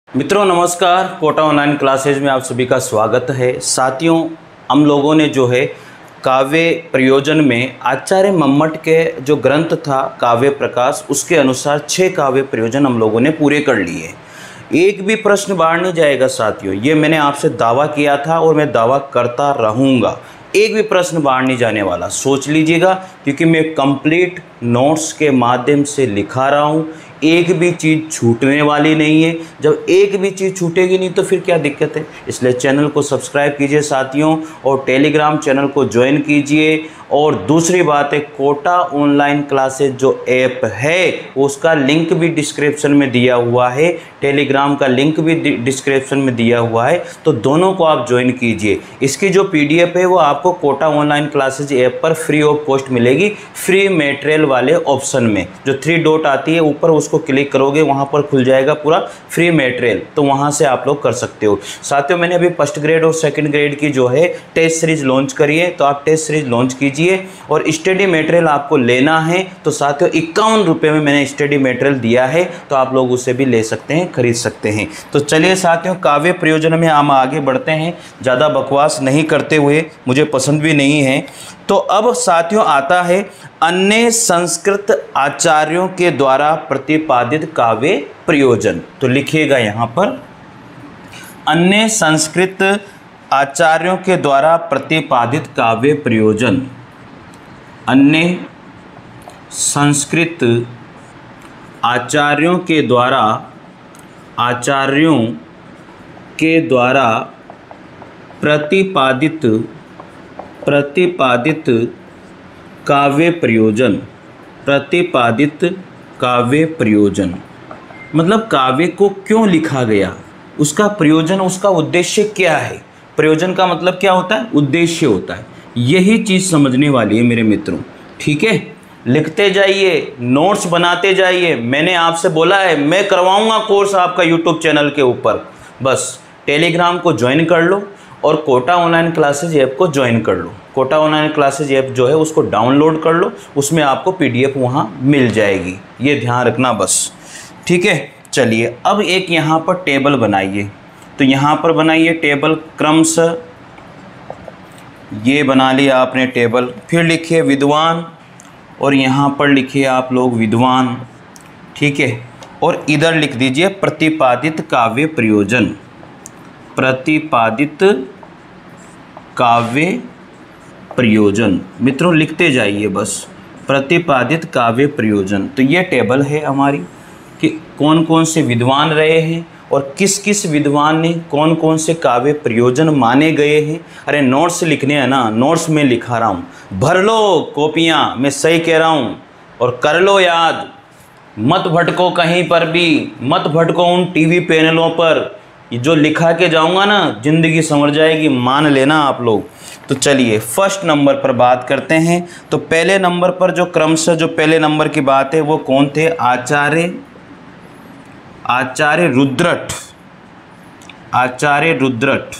मित्रों नमस्कार, Kota online classes में आप सभी का स्वागत है। साथियों, हम लोगों ने जो है काव्य प्रयोजन में आचार्य मम्मट के जो ग्रंथ था काव्य प्रकाश, उसके अनुसार 6 काव्य प्रयोजन हम लोगों ने पूरे कर लिए। एक भी प्रश्न बाहर नहीं जाएगा साथियों, ये मैंने आपसे दावा किया था और मैं दावा करता रहूँगा। एक भी प्रश्न बाहर नहीं जाने वाला, सोच लीजिएगा, क्योंकि मैं कंप्लीट नोट्स के माध्यम से लिखा रहा हूँ। एक भी चीज़ छूटने वाली नहीं है। जब एक भी चीज़ छूटेगी नहीं तो फिर क्या दिक्कत है। इसलिए चैनल को सब्सक्राइब कीजिए साथियों, और टेलीग्राम चैनल को ज्वाइन कीजिए। और दूसरी बात है, कोटा ऑनलाइन क्लासेज जो ऐप है उसका लिंक भी डिस्क्रिप्शन में दिया हुआ है, टेलीग्राम का लिंक भी डिस्क्रिप्शन में दिया हुआ है, तो दोनों को आप ज्वाइन कीजिए। इसकी जो PDF है वो आपको कोटा ऑनलाइन क्लासेज ऐप पर फ्री ऑफ कॉस्ट मिलेगी, फ्री मटेरियल वाले ऑप्शन में जो 3 डॉट आती है ऊपर, उसको क्लिक करोगे वहाँ पर खुल जाएगा पूरा फ्री मटेरियल, तो वहाँ से आप लोग कर सकते हो। साथियों, मैंने अभी फर्स्ट ग्रेड और सेकंड ग्रेड की जो है टेस्ट सीरीज लॉन्च करी है, तो आप टेस्ट सीरीज लॉन्च कीजिए। और स्टडी मटेरियल आपको लेना है तो साथियों 51 रुपये में मैंने स्टडी मटेरियल दिया है, तो आप लोग उसे भी ले सकते हैं, खरीद सकते हैं। तो चलिए साथियों, काव्य प्रयोजन में हम आगे बढ़ते हैं, ज़्यादा बकवास नहीं करते हुए, मुझे पसंद भी नहीं है। तो अब साथियों आता है अन्य संस्कृत आचार्यों के द्वारा प्रतिपादित काव्य प्रयोजन। तो लिखिएगा यहाँ पर, अन्य संस्कृत आचार्यों के द्वारा प्रतिपादित काव्य प्रयोजन। अन्य संस्कृत आचार्यों के द्वारा प्रतिपादित काव्य प्रयोजन। प्रतिपादित काव्य प्रयोजन मतलब काव्य को क्यों लिखा गया, उसका प्रयोजन, उसका उद्देश्य क्या है। प्रयोजन का मतलब क्या होता है, उद्देश्य होता है। यही चीज़ समझने वाली है मेरे मित्रों, ठीक है। लिखते जाइए, नोट्स बनाते जाइए। मैंने आपसे बोला है मैं करवाऊंगा कोर्स आपका यूट्यूब चैनल के ऊपर, बस टेलीग्राम को ज्वाइन कर लो और कोटा ऑनलाइन क्लासेज ऐप को ज्वाइन कर लो। कोटा ऑनलाइन क्लासेज ऐप जो है उसको डाउनलोड कर लो, उसमें आपको PDF वहाँ मिल जाएगी, ये ध्यान रखना बस, ठीक है। चलिए अब एक यहाँ पर टेबल बनाइए। तो यहाँ पर बनाइए टेबल क्रमशः, ये बना लिया आपने टेबल। फिर लिखिए विद्वान, और यहाँ पर लिखिए आप लोग विद्वान, ठीक है। और इधर लिख दीजिए प्रतिपादित काव्य प्रयोजन। प्रतिपादित काव्य प्रयोजन मित्रों लिखते जाइए बस, प्रतिपादित काव्य प्रयोजन। तो ये टेबल है हमारी कि कौन कौन से विद्वान रहे हैं और किस किस विद्वान ने कौन कौन से काव्य प्रयोजन माने गए हैं। अरे नोट्स लिखने हैं ना, नोट्स में लिखा रहा हूँ, भर लो कॉपियाँ, मैं सही कह रहा हूँ, और कर लो याद। मत भटको कहीं पर भी, मत भटको उन TV पैनलों पर। ये जो लिखा के जाऊँगा ना, ज़िंदगी संवर जाएगी, मान लेना आप लोग। तो चलिए फर्स्ट नंबर पर बात करते हैं। तो पहले नंबर पर जो क्रमशः जो पहले नंबर की बात है वो कौन थे, आचार्य रुद्रट। आचार्य रुद्रट।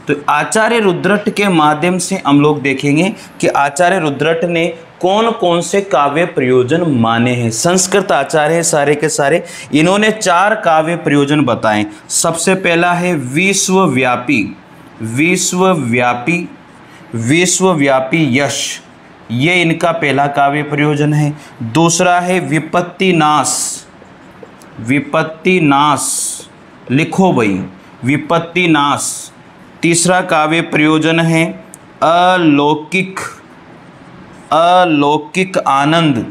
तो आचार्य रुद्रट के माध्यम से हम लोग देखेंगे कि आचार्य रुद्रट ने कौन कौन से काव्य प्रयोजन माने हैं। संस्कृत आचार्य है सारे के सारे, इन्होंने 4 काव्य प्रयोजन बताएं। सबसे पहला है विश्वव्यापी यश, ये इनका पहला काव्य प्रयोजन है। दूसरा है विपत्ति नाश, लिखो भाई, विपत्ति नाश। तीसरा काव्य प्रयोजन है अलौकिक आनंद।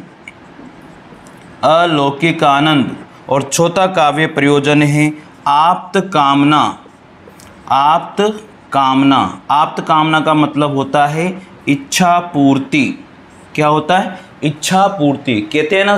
और चौथा काव्य प्रयोजन है आप्त कामना का मतलब होता है इच्छा पूर्ति। क्या होता है, इच्छा पूर्ति। कहते हैं ना,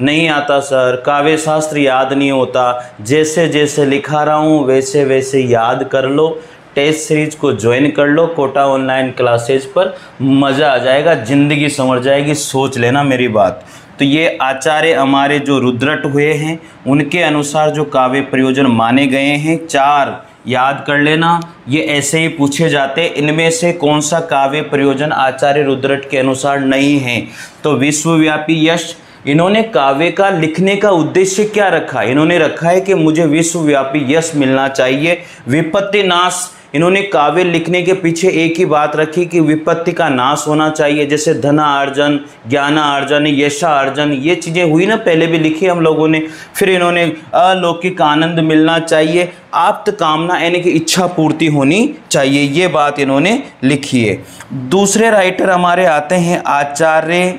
नहीं आता सर, काव्य शास्त्र याद नहीं होता, जैसे जैसे लिखा रहा हूँ वैसे वैसे याद कर लो। टेस्ट सीरीज को ज्वाइन कर लो कोटा ऑनलाइन क्लासेज पर, मज़ा आ जाएगा, ज़िंदगी संवर जाएगी, सोच लेना मेरी बात। तो ये आचार्य हमारे जो रुद्रट हुए हैं उनके अनुसार जो काव्य प्रयोजन माने गए हैं 4 याद कर लेना। ये ऐसे ही पूछे जाते, इनमें से कौन सा काव्य प्रयोजन आचार्य रुद्रट के अनुसार नहीं है। तो विश्वव्यापी यश, इन्होंने काव्य का लिखने का उद्देश्य क्या रखा? इन्होंने रखा है कि मुझे विश्वव्यापी यश मिलना चाहिए, विपत्ति नाश। इन्होंने काव्य लिखने के पीछे एक ही बात रखी कि विपत्ति का नाश होना चाहिए, जैसे धनार्जन, ज्ञानार्जन, यशार्जन, ये चीज़ें हुई ना, पहले भी लिखी हम लोगों ने। फिर इन्होंने अलौकिक आनंद मिलना चाहिए, आप्त कामना यानी कि इच्छा पूर्ति होनी चाहिए, ये बात इन्होंने लिखी है। दूसरे राइटर हमारे आते हैं आचार्य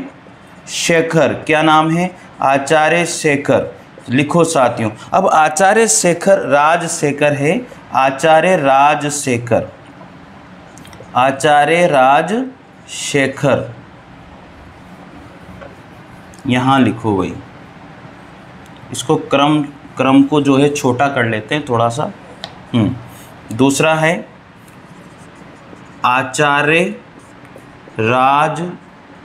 शेखर। क्या नाम है? आचार्य शेखर। लिखो साथियों। अब आचार्य शेखर राजशेखर है, आचार्य राजशेखर, आचार्य राजशेखर, यहाँ लिखो भाई। इसको क्रम को जो है छोटा कर लेते हैं थोड़ा सा। दूसरा है आचार्य राजशेखर।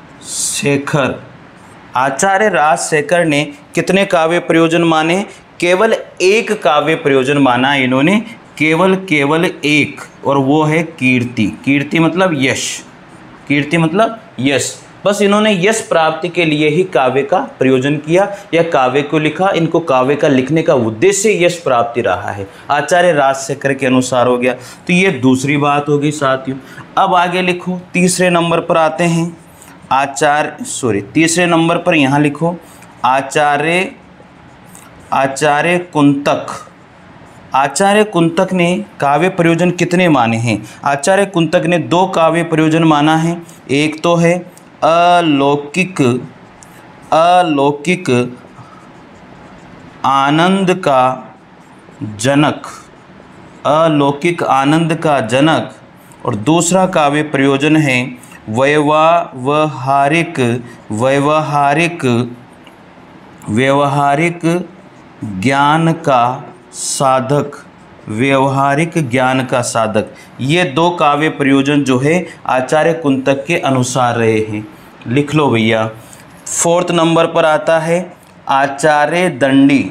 आचार्य राजशेखर ने कितने काव्य प्रयोजन माने? केवल एक काव्य प्रयोजन माना इन्होंने, केवल एक, और वो है कीर्ति। कीर्ति मतलब यश, कीर्ति मतलब यश। बस इन्होंने यश प्राप्ति के लिए ही काव्य का प्रयोजन किया या काव्य को लिखा। इनको काव्य का लिखने का उद्देश्य यश प्राप्ति रहा है, आचार्य राजशेखर के अनुसार हो गया। तो ये दूसरी बात होगी साथियों। अब आगे लिखो, तीसरे नंबर पर आते हैं। तीसरे नंबर पर यहाँ लिखो आचार्य कुंतक। आचार्य कुंतक ने काव्य प्रयोजन कितने माने हैं? आचार्य कुंतक ने 2 काव्य प्रयोजन माना है। एक तो है अलौकिक आनंद का जनक, अलौकिक आनंद का जनक, और दूसरा काव्य प्रयोजन है व्यवहारिक ज्ञान का साधक, व्यवहारिक ज्ञान का साधक। ये 2 काव्य प्रयोजन जो है आचार्य कुंतक के अनुसार रहे हैं। लिख लो भैया। 4th नंबर पर आता है आचार्य दंडी।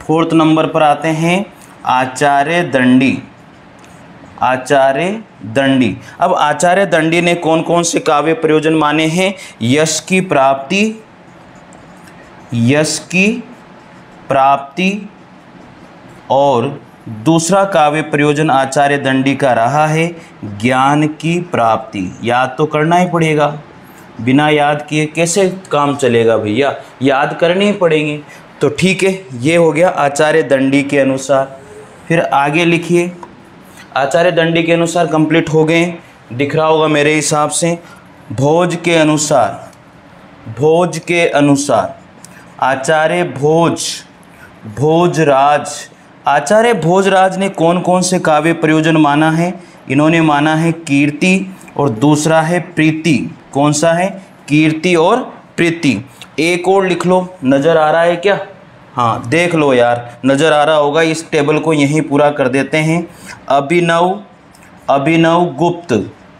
4th नंबर पर आते हैं आचार्य दंडी। आचार्य दंडी। अब आचार्य दंडी ने कौन कौन से काव्य प्रयोजन माने हैं? यश की प्राप्ति, और दूसरा काव्य प्रयोजन आचार्य दंडी का रहा है ज्ञान की प्राप्ति। याद तो करना ही पड़ेगा, बिना याद किए कैसे काम चलेगा भैया, याद करनी ही पड़ेंगे। तो ठीक है, ये हो गया आचार्य दंडी के अनुसार। फिर आगे लिखिए। आचार्य दंडी के अनुसार कंप्लीट हो गए, दिख रहा होगा मेरे हिसाब से। भोज के अनुसार आचार्य भोजराज। आचार्य भोजराज ने कौन कौन से काव्य प्रयोजन माना है? इन्होंने माना है कीर्ति और दूसरा है प्रीति। कौन सा है? कीर्ति और प्रीति। एक और लिख लो, नज़र आ रहा है क्या? हाँ देख लो यार, नज़र आ रहा होगा। इस टेबल को यहीं पूरा कर देते हैं। अभिनव गुप्त,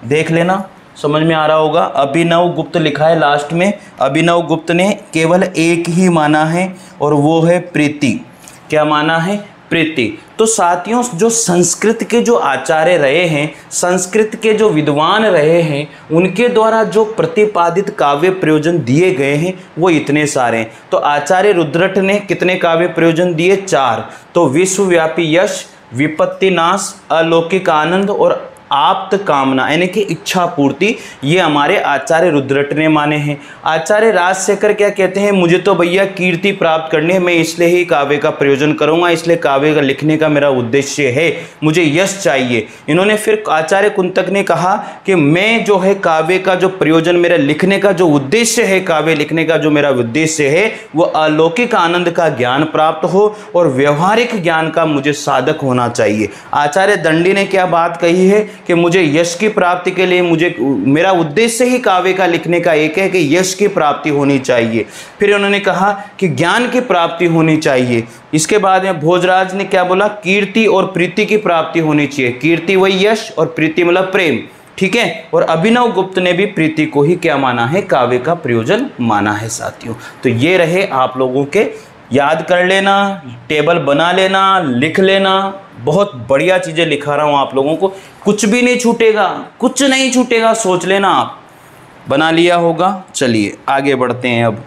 देख लेना, समझ में आ रहा होगा। अभिनव गुप्त लिखा है लास्ट में। अभिनव गुप्त ने केवल एक ही माना है और वो है प्रीति। क्या माना है? प्रीति। तो साथियों, जो संस्कृत के जो आचार्य रहे हैं, संस्कृत के जो विद्वान रहे हैं, उनके द्वारा जो प्रतिपादित काव्य प्रयोजन दिए गए हैं वो इतने सारे हैं। तो आचार्य रुद्रट ने कितने काव्य प्रयोजन दिए? 4। तो विश्वव्यापी यश, विपत्ति नाश, अलौकिक आनंद और आप्त कामना यानी कि इच्छा पूर्ति, ये हमारे आचार्य रुद्रट ने माने हैं। आचार्य राजशेखर क्या कहते हैं? मुझे तो भैया कीर्ति प्राप्त करनी है, मैं इसलिए ही काव्य का प्रयोजन करूंगा, इसलिए काव्य का लिखने का मेरा उद्देश्य है, मुझे यश चाहिए। इन्होंने फिर आचार्य कुंतक ने कहा कि मैं जो है काव्य का जो प्रयोजन, मेरा लिखने का जो उद्देश्य है, काव्य लिखने का जो मेरा उद्देश्य है, वो अलौकिक आनंद का ज्ञान प्राप्त हो और व्यवहारिक ज्ञान का मुझे साधक होना चाहिए। आचार्य दंडी ने क्या बात कही है कि मुझे यश की प्राप्ति के लिए, मुझे मेरा उद्देश्य ही काव्य का लिखने का एक है कि यश की प्राप्ति होनी चाहिए। फिर उन्होंने कहा कि ज्ञान की प्राप्ति होनी चाहिए। इसके बाद में भोजराज ने क्या बोला? कीर्ति और प्रीति की प्राप्ति होनी चाहिए। कीर्ति वही यश और प्रीति मतलब प्रेम, ठीक है। और अभिनव गुप्त ने भी प्रीति को ही क्या माना है? काव्य का प्रयोजन माना है साथियों। तो ये रहे आप लोगों के, याद कर लेना, टेबल बना लेना, लिख लेना। बहुत बढ़िया चीज़ें लिखा रहा हूँ आप लोगों को, कुछ भी नहीं छूटेगा, कुछ नहीं छूटेगा, सोच लेना। आप बना लिया होगा। चलिए आगे बढ़ते हैं। अब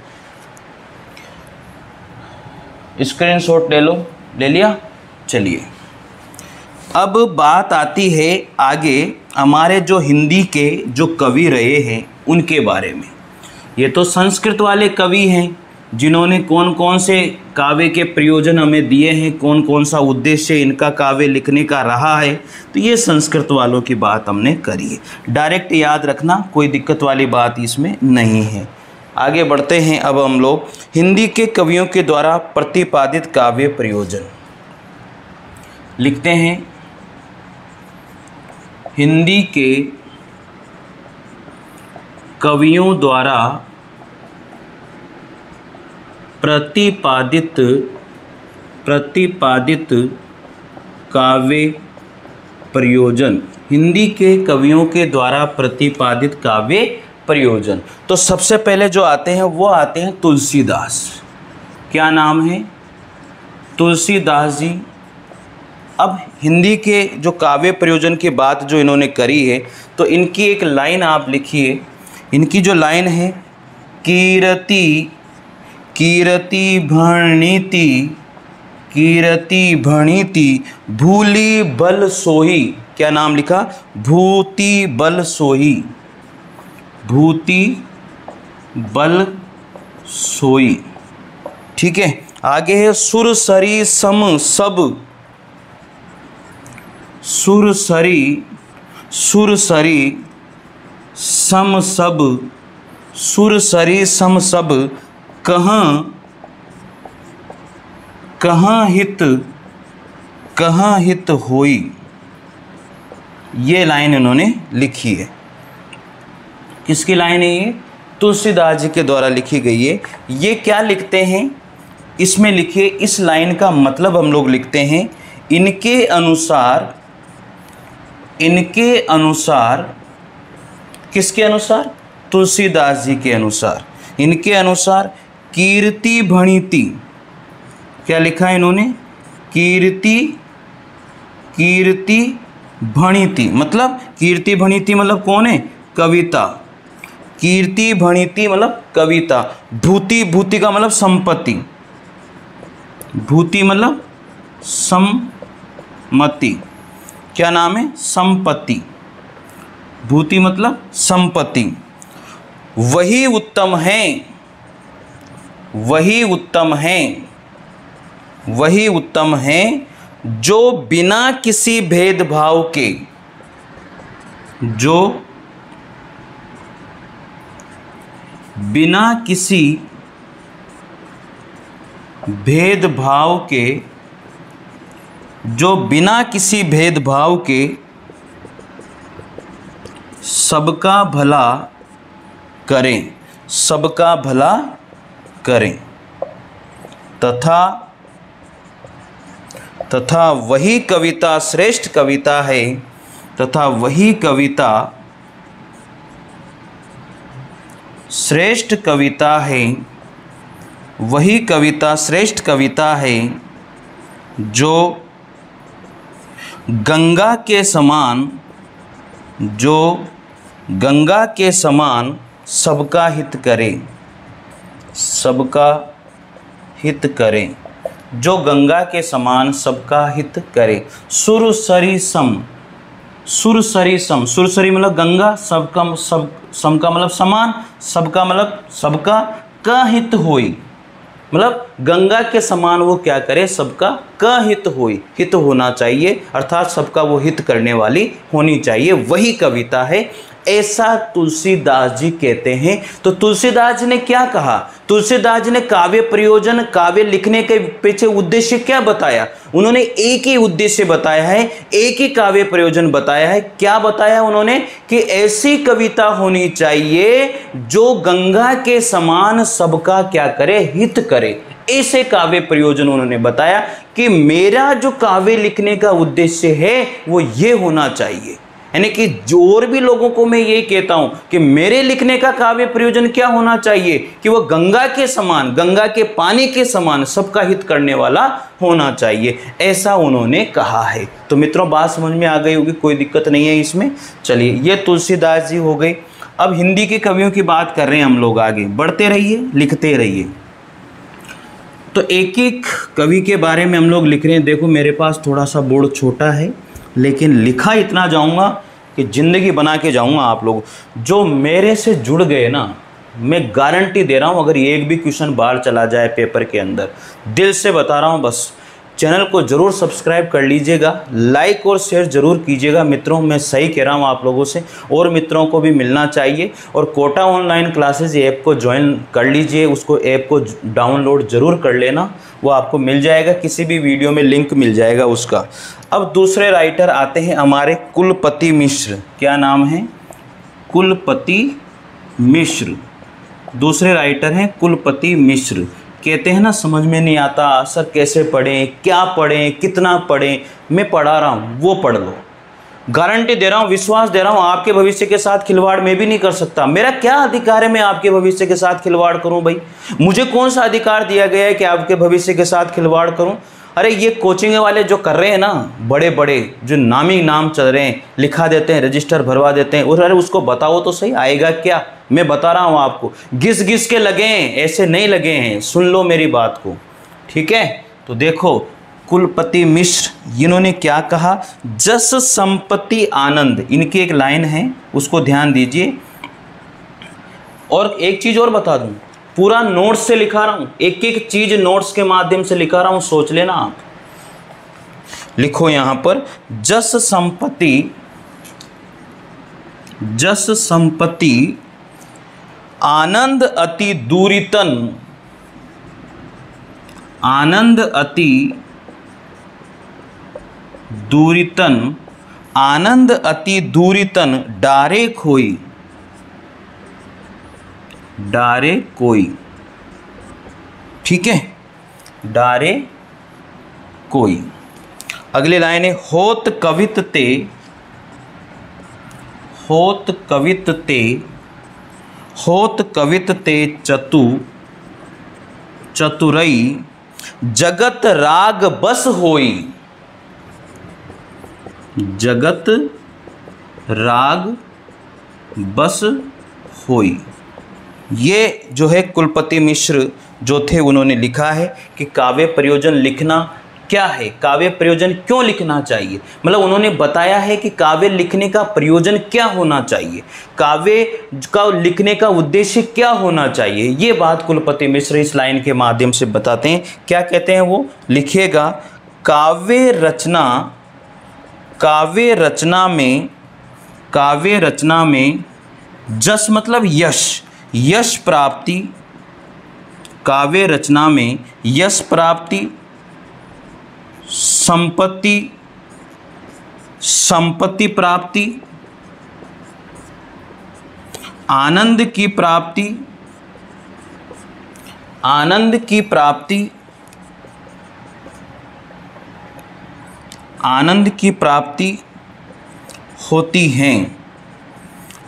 स्क्रीनशॉट ले लो, ले लिया। चलिए अब बात आती है आगे हमारे जो हिंदी के जो कवि रहे हैं उनके बारे में। ये तो संस्कृत वाले कवि हैं जिन्होंने कौन कौन से काव्य के प्रयोजन हमें दिए हैं, कौन कौन सा उद्देश्य इनका काव्य लिखने का रहा है, तो ये संस्कृत वालों की बात हमने करी है। डायरेक्ट याद रखना, कोई दिक्कत वाली बात इसमें नहीं है। आगे बढ़ते हैं अब हम लोग हिंदी के कवियों के द्वारा प्रतिपादित काव्य प्रयोजन लिखते हैं। हिंदी के कवियों द्वारा प्रतिपादित काव्य प्रयोजन, हिंदी के कवियों के द्वारा प्रतिपादित काव्य प्रयोजन। तो सबसे पहले जो आते हैं वो आते हैं तुलसीदास। क्या नाम है? तुलसीदास जी। अब हिंदी के जो काव्य प्रयोजन की बात जो इन्होंने करी है, तो इनकी एक लाइन आप लिखिए। इनकी जो लाइन है, कीरति भणिति भूली बल सोही। क्या नाम लिखा? भूति बल सोही, भूति बल सोई। ठीक है। आगे है सुरसरी सम सब, सुरसरी सम सब, सुरसरी सम सब कहाँ हित होई। ये लाइन इन्होंने लिखी है। किसकी लाइन है ये? तुलसीदास जी के द्वारा लिखी गई है। ये क्या लिखते हैं इसमें लिखिए, इस लाइन का मतलब हम लोग लिखते हैं, इनके अनुसार किसके अनुसार? तुलसीदास जी के अनुसार। इनके अनुसार कीर्ति भणिति, क्या लिखा है इन्होंने? कीर्ति भणिति, मतलब कीर्ति भणिति मतलब कौन है? कविता। कीर्ति भणिति मतलब कविता। भूति का मतलब संपत्ति, भूति मतलब सम्मति। क्या नाम है? संपत्ति। भूति मतलब संपत्ति। वही उत्तम है जो बिना किसी भेदभाव के, जो बिना किसी भेदभाव के सबका भला करें तथा वही कविता श्रेष्ठ कविता है, तथा वही कविता श्रेष्ठ कविता है जो गंगा के समान सबका हित करे, जो गंगा के समान सबका हित करे। सुरसरी सम, सुरसरी मतलब गंगा, सबका मतलब समान, सबका मतलब सबका, का हित होई मतलब गंगा के समान वो क्या करे? सबका का हित होई, हित होना चाहिए, अर्थात सबका वो हित करने वाली होनी चाहिए, वही कविता है, ऐसा तुलसीदास जी कहते हैं। तो तुलसीदास जी ने क्या कहा? तुलसीदास जी ने काव्य प्रयोजन, काव्य लिखने के पीछे उद्देश्य क्या बताया? उन्होंने एक ही उद्देश्य बताया है, एक ही काव्य प्रयोजन बताया है। क्या बताया उन्होंने? कि ऐसी कविता होनी चाहिए जो गंगा के समान सबका क्या करे? हित करे। ऐसे काव्य प्रयोजन उन्होंने बताया कि मेरा जो काव्य लिखने का उद्देश्य है वो ये होना चाहिए। यानी कि और भी लोगों को मैं यही कहता हूं कि मेरे लिखने का काव्य प्रयोजन क्या होना चाहिए कि वह गंगा के समान, गंगा के पानी के समान सबका हित करने वाला होना चाहिए, ऐसा उन्होंने कहा है। तो मित्रों बात समझ में आ गई होगी, कोई दिक्कत नहीं है इसमें। चलिए ये तुलसीदास जी हो गई। अब हिंदी के कवियों की बात कर रहे हैं हम लोग, आगे बढ़ते रहिए, लिखते रहिए। तो एक एक कवि के बारे में हम लोग लिख रहे हैं। देखो मेरे पास थोड़ा सा बोर्ड छोटा है, लेकिन लिखा इतना जाऊंगा कि ज़िंदगी बना के जाऊंगा। आप लोग जो मेरे से जुड़ गए ना, मैं गारंटी दे रहा हूं, अगर एक भी क्वेश्चन बाहर चला जाए पेपर के अंदर, दिल से बता रहा हूं, बस चैनल को ज़रूर सब्सक्राइब कर लीजिएगा, लाइक और शेयर ज़रूर कीजिएगा। मित्रों मैं सही कह रहा हूं आप लोगों से, और मित्रों को भी मिलना चाहिए। और कोटा ऑनलाइन क्लासेस ऐप को ज्वाइन कर लीजिए, उसको ऐप को डाउनलोड ज़रूर कर लेना, वो आपको मिल जाएगा, किसी भी वीडियो में लिंक मिल जाएगा उसका। अब दूसरे राइटर आते हैं हमारे कुलपति मिश्र। क्या नाम है? कुलपति मिश्र। दूसरे राइटर हैं कुलपति मिश्र। कहते हैं ना समझ में नहीं आता सर कैसे पढ़ें, क्या पढ़ें, कितना पढ़ें। मैं पढ़ा रहा हूँ, वो पढ़ लो। गारंटी दे रहा हूँ, विश्वास दे रहा हूँ, आपके भविष्य के साथ खिलवाड़ मैं भी नहीं कर सकता। मेरा क्या अधिकार है मैं आपके भविष्य के साथ खिलवाड़ करूँ? भाई मुझे कौन सा अधिकार दिया गया है कि आपके भविष्य के साथ खिलवाड़ करूँ? अरे ये कोचिंग वाले जो कर रहे हैं ना, बड़े बड़े जो नामी नाम चल रहे हैं, लिखा देते हैं, रजिस्टर भरवा देते हैं, और अरे उसको बताओ तो सही, आएगा क्या? मैं बता रहा हूँ आपको, घिस घिस के लगे हैं, ऐसे नहीं लगे हैं। सुन लो मेरी बात को, ठीक है? तो देखो कुलपति मिश्र इन्होंने क्या कहा, जस संपत्ति आनंद, इनकी एक लाइन है, उसको ध्यान दीजिए। और एक चीज़ और बता दूँ, पूरा नोट्स से लिखा रहा हूँ, एक एक चीज़ नोट्स के माध्यम से लिखा रहा हूँ, सोच लेना आप। लिखो यहाँ पर, जस संपत्ति आनंद अति दूरितन, आनंद अति दूरितन, आनंद अति दूरितन डारे खोई, डारे कोई। ठीक है, डारे कोई। अगली लाइन है, होत कवित ते, होत कवित ते, होत कवित ते चतुरई जगत राग बस होई, जगत राग बस होई। ये जो है कुलपति मिश्र जो थे उन्होंने लिखा है कि काव्य प्रयोजन लिखना क्या है, काव्य प्रयोजन क्यों लिखना चाहिए। मतलब उन्होंने बताया है कि काव्य लिखने का प्रयोजन क्या होना चाहिए, काव्य का लिखने का उद्देश्य क्या होना चाहिए। ये बात कुलपति मिश्र इस लाइन के माध्यम से बताते हैं। क्या कहते हैं वो? लिखिएगा, काव्य रचना, काव्य रचना में, काव्य रचना में जस मतलब यश, यश प्राप्ति, काव्य रचना में यश प्राप्ति, संपत्ति, संपत्ति प्राप्ति, आनंद की प्राप्ति, आनंद की प्राप्ति, आनंद की प्राप्ति होती हैं,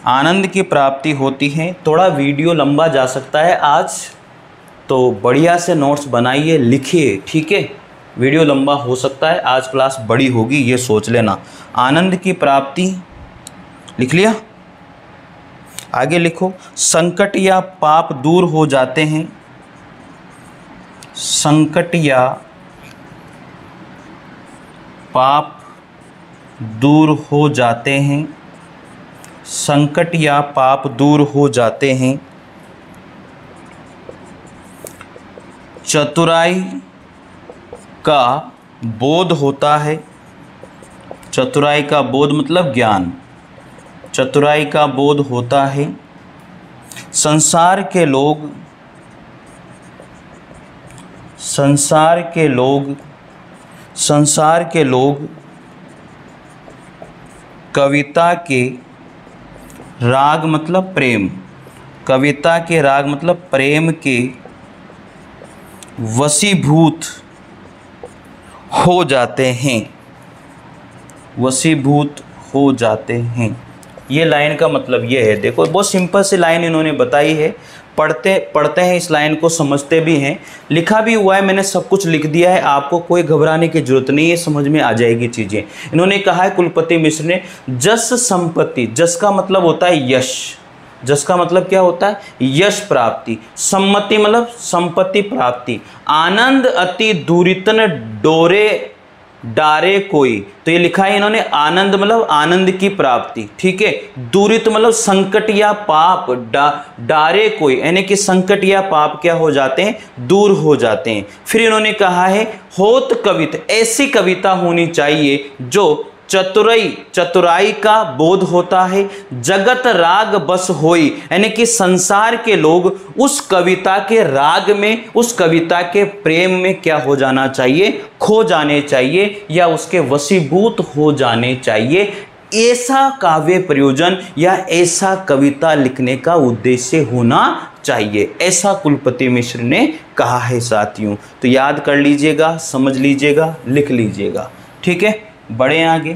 आनंद की प्राप्ति होती है। थोड़ा वीडियो लंबा जा सकता है आज, तो बढ़िया से नोट्स बनाइए, लिखिए, ठीक है? वीडियो लंबा हो सकता है, आज क्लास बड़ी होगी, ये सोच लेना। आनंद की प्राप्ति लिख लिया। आगे लिखो, संकट या पाप दूर हो जाते हैं, संकट या पाप दूर हो जाते हैं, संकट या पाप दूर हो जाते हैं, चतुराई का बोध होता है, चतुराई का बोध मतलब ज्ञान, चतुराई का बोध होता है। संसार के लोग, संसार के लोग, संसार के लोग कविता के राग मतलब प्रेम, कविता के राग मतलब प्रेम के वशीभूत हो जाते हैं, वशीभूत हो जाते हैं। ये लाइन का मतलब ये है। देखो बहुत सिंपल सी लाइन इन्होंने बताई है, पढ़ते हैं इस लाइन को, समझते भी हैं, लिखा भी हुआ है, मैंने सब कुछ लिख दिया है, आपको कोई घबराने की जरूरत नहीं है, समझ में आ जाएगी चीज़ें। इन्होंने कहा है कुलपति मिश्र ने, जस संपत्ति, जस का मतलब होता है यश, जस का मतलब क्या होता है? यश प्राप्ति। सम्मति मतलब संपत्ति प्राप्ति। आनंद अति दूरितन डोरे डारे कोई, तो ये लिखा है इन्होंने आनंद मतलब आनंद की प्राप्ति, ठीक है। दूरित मतलब संकट या पाप, डारे कोई यानी कि संकट या पाप क्या हो जाते हैं? दूर हो जाते हैं। फिर इन्होंने कहा है होत कवित, ऐसी कविता होनी चाहिए जो चतुराई का बोध होता है। जगत राग बस होई, यानी कि संसार के लोग उस कविता के राग में, उस कविता के प्रेम में क्या हो जाना चाहिए? खो जाने चाहिए या उसके वशीभूत हो जाने चाहिए। ऐसा काव्य प्रयोजन या ऐसा कविता लिखने का उद्देश्य होना चाहिए, ऐसा कुलपति मिश्र ने कहा है साथियों। तो याद कर लीजिएगा, समझ लीजिएगा, लिख लीजिएगा, ठीक है। बड़े आगे,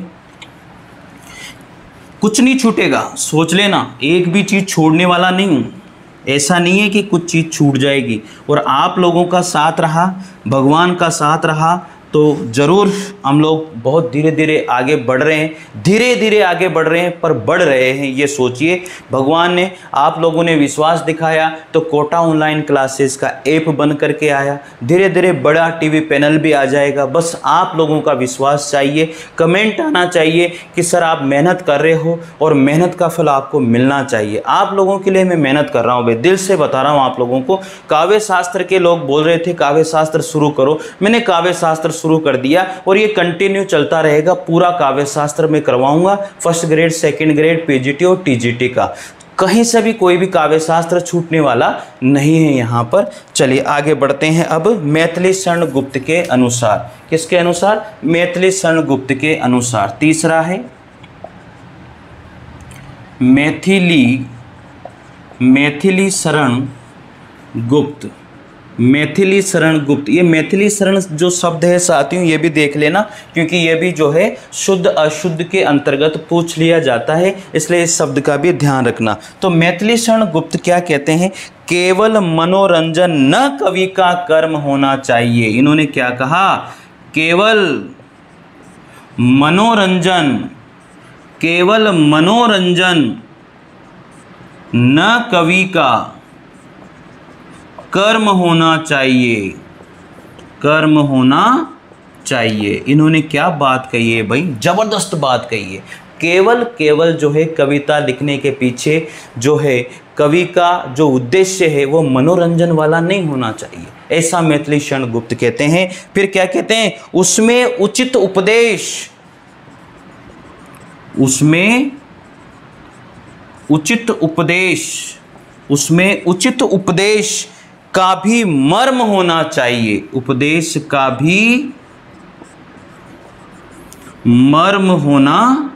कुछ नहीं छूटेगा, सोच लेना, एक भी चीज़ छोड़ने वाला नहीं हूँ। ऐसा नहीं है कि कुछ चीज़ छूट जाएगी। और आप लोगों का साथ रहा, भगवान का साथ रहा तो ज़रूर हम लोग बहुत धीरे धीरे आगे बढ़ रहे हैं, धीरे धीरे आगे बढ़ रहे हैं, पर बढ़ रहे हैं, ये सोचिए। भगवान ने, आप लोगों ने विश्वास दिखाया तो कोटा ऑनलाइन क्लासेस का ऐप बन करके आया। धीरे धीरे बड़ा टीवी पैनल भी आ जाएगा। बस आप लोगों का विश्वास चाहिए, कमेंट आना चाहिए कि सर आप मेहनत कर रहे हो और मेहनत का फल आपको मिलना चाहिए। आप लोगों के लिए मैं मेहनत कर रहा हूँ भाई, दिल से बता रहा हूँ आप लोगों को। काव्य शास्त्र के लोग बोल रहे थे काव्य शास्त्र शुरू करो, मैंने काव्य शास्त्र शुरू कर दिया और ये कंटिन्यू चलता रहेगा। पूरा काव्य शास्त्र में करवाऊंगा, first grade, second grade, PGT और टीजीटी का। कहीं से भी कोई भी काव्य शास्त्र छूटने वाला नहीं है यहाँ पर। चलिए आगे बढ़ते हैं। अब मैथिली शरण गुप्त के अनुसार, किसके अनुसार? मैथिली शरण गुप्त के अनुसार। तीसरा है मैथिली शरण गुप्त। मैथिली शरण गुप्त, ये मैथिली शरण जो शब्द है साथियों, ये भी देख लेना, क्योंकि ये भी जो है शुद्ध अशुद्ध के अंतर्गत पूछ लिया जाता है, इसलिए इस शब्द का भी ध्यान रखना। तो मैथिली शरण गुप्त क्या कहते हैं? केवल मनोरंजन न कवि का कर्म होना चाहिए। इन्होंने क्या कहा? केवल मनोरंजन न कवि का कर्म होना चाहिए। इन्होंने क्या बात कही है भाई? जबरदस्त बात कही है। केवल जो है कविता लिखने के पीछे जो है कवि का जो उद्देश्य है वो मनोरंजन वाला नहीं होना चाहिए, ऐसा मैथिली शरण गुप्त कहते हैं। फिर क्या कहते हैं? उसमें उचित उपदेश का भी मर्म होना चाहिए। उपदेश का भी मर्म होना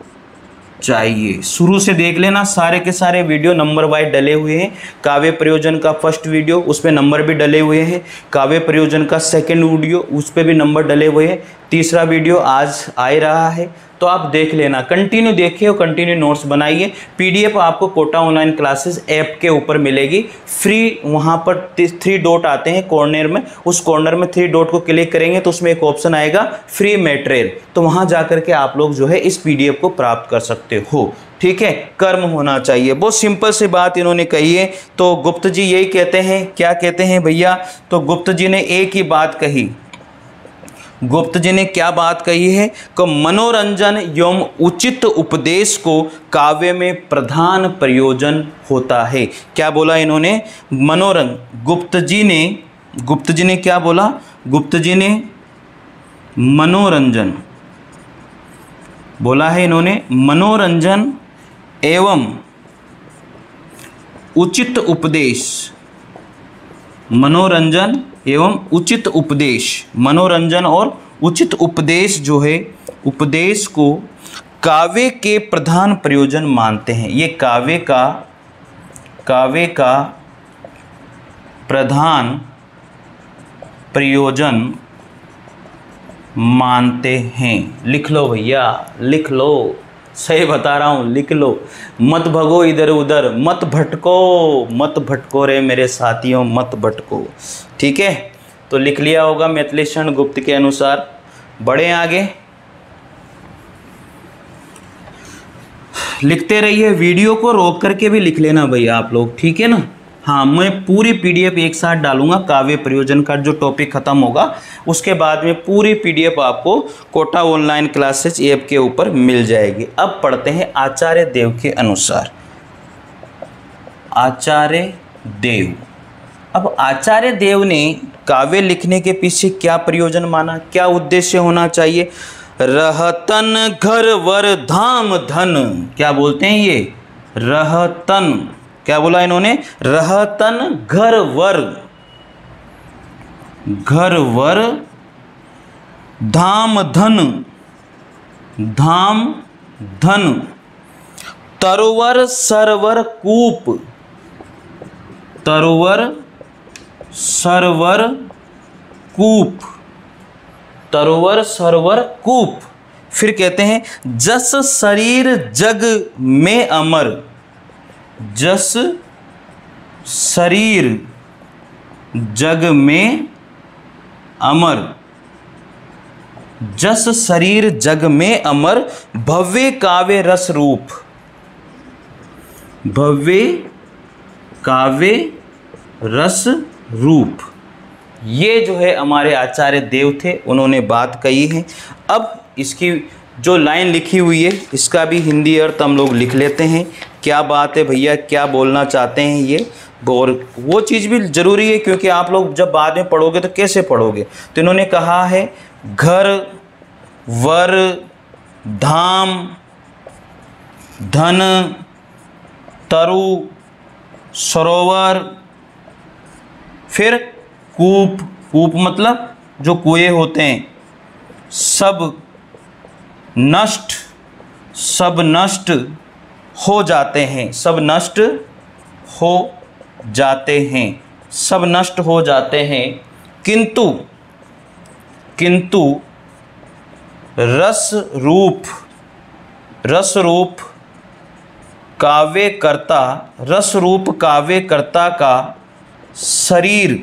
चाहिए। शुरू से देख लेना, सारे के सारे वीडियो नंबर वाइज डले हुए हैं। काव्य प्रयोजन का फर्स्ट वीडियो, उसमें नंबर भी डले हुए हैं। काव्य प्रयोजन का सेकंड वीडियो, उस पर भी नंबर डले हुए हैं। तीसरा वीडियो आज आ रहा है, तो आप देख लेना, कंटिन्यू देखिए और कंटिन्यू नोट्स बनाइए। पीडीएफ आपको कोटा ऑनलाइन क्लासेस ऐप के ऊपर मिलेगी फ्री। वहाँ पर 3 डॉट आते हैं कॉर्नर में, उस कॉर्नर में 3 डॉट को क्लिक करेंगे तो उसमें एक ऑप्शन आएगा फ्री मटेरियल, तो वहाँ जा करके आप लोग जो है इस पीडीएफ को प्राप्त कर सकते हो, ठीक है। कर्म होना चाहिए, बहुत सिंपल सी बात इन्होंने कही है। तो गुप्त जी यही कहते हैं, क्या कहते हैं भैया? तो गुप्त जी ने एक ही बात कही। गुप्त जी ने क्या बात कही है कि मनोरंजन एवं उचित उपदेश को काव्य में प्रधान प्रयोजन होता है। क्या बोला इन्होंने? गुप्त जी ने क्या बोला? गुप्त जी ने मनोरंजन बोला है इन्होंने। मनोरंजन एवं उचित उपदेश, मनोरंजन एवं उचित उपदेश, मनोरंजन और उचित उपदेश जो है, उपदेश को काव्य के प्रधान प्रयोजन मानते हैं। ये काव्य का प्रधान प्रयोजन मानते हैं। लिख लो भैया, लिख लो, सही बता रहा हूँ, लिख लो, मत भगो इधर उधर, मत भटको रे मेरे साथियों, मत भटको, ठीक है। तो लिख लिया होगा मैथिली शरण गुप्त के अनुसार। बढ़े आगे, लिखते रहिए, वीडियो को रोक करके भी लिख लेना भैया आप लोग, ठीक है ना। हाँ, मैं पूरी पीडीएफ एक साथ डालूंगा, काव्य प्रयोजन का जो टॉपिक खत्म होगा उसके बाद में पूरी पीडीएफ आपको कोटा ऑनलाइन क्लासेस ऐप के ऊपर मिल जाएगी। अब पढ़ते हैं आचार्य देव के अनुसार। आचार्य देव, अब आचार्य देव ने काव्य लिखने के पीछे क्या प्रयोजन माना, क्या उद्देश्य होना चाहिए। रहतन घर वर धाम धन, क्या बोलते हैं ये, रहतन, क्या बोला इन्होंने, रहतन घर वर, घर वर धाम धन, धाम धन, तरुवर सरवर कूप, तरुवर सरवर कूप, तरुवर सरवर कूप। फिर कहते हैं जस शरीर जग में अमर, जस शरीर जग में अमर, जस शरीर जग में अमर, भव्य काव्य रस रूप, भव्य काव्य रस रूप। ये जो है हमारे आचार्य देव थे, उन्होंने बात कही है। अब इसकी जो लाइन लिखी हुई है इसका भी हिंदी अर्थ हम लोग लिख लेते हैं। क्या बात है भैया, क्या बोलना चाहते हैं ये, और वो चीज़ भी ज़रूरी है क्योंकि आप लोग जब बाद में पढ़ोगे तो कैसे पढ़ोगे। तो इन्होंने कहा है घर वर धाम धन तरु सरोवर, फिर कूप, कूप मतलब जो कुएं होते हैं, सब नष्ट, सब नष्ट हो जाते हैं, सब नष्ट हो जाते हैं, सब नष्ट हो जाते हैं। किंतु, किंतु रस रूप, रस रूप काव्यकर्ता, रस रूप काव्यकर्ता का शरीर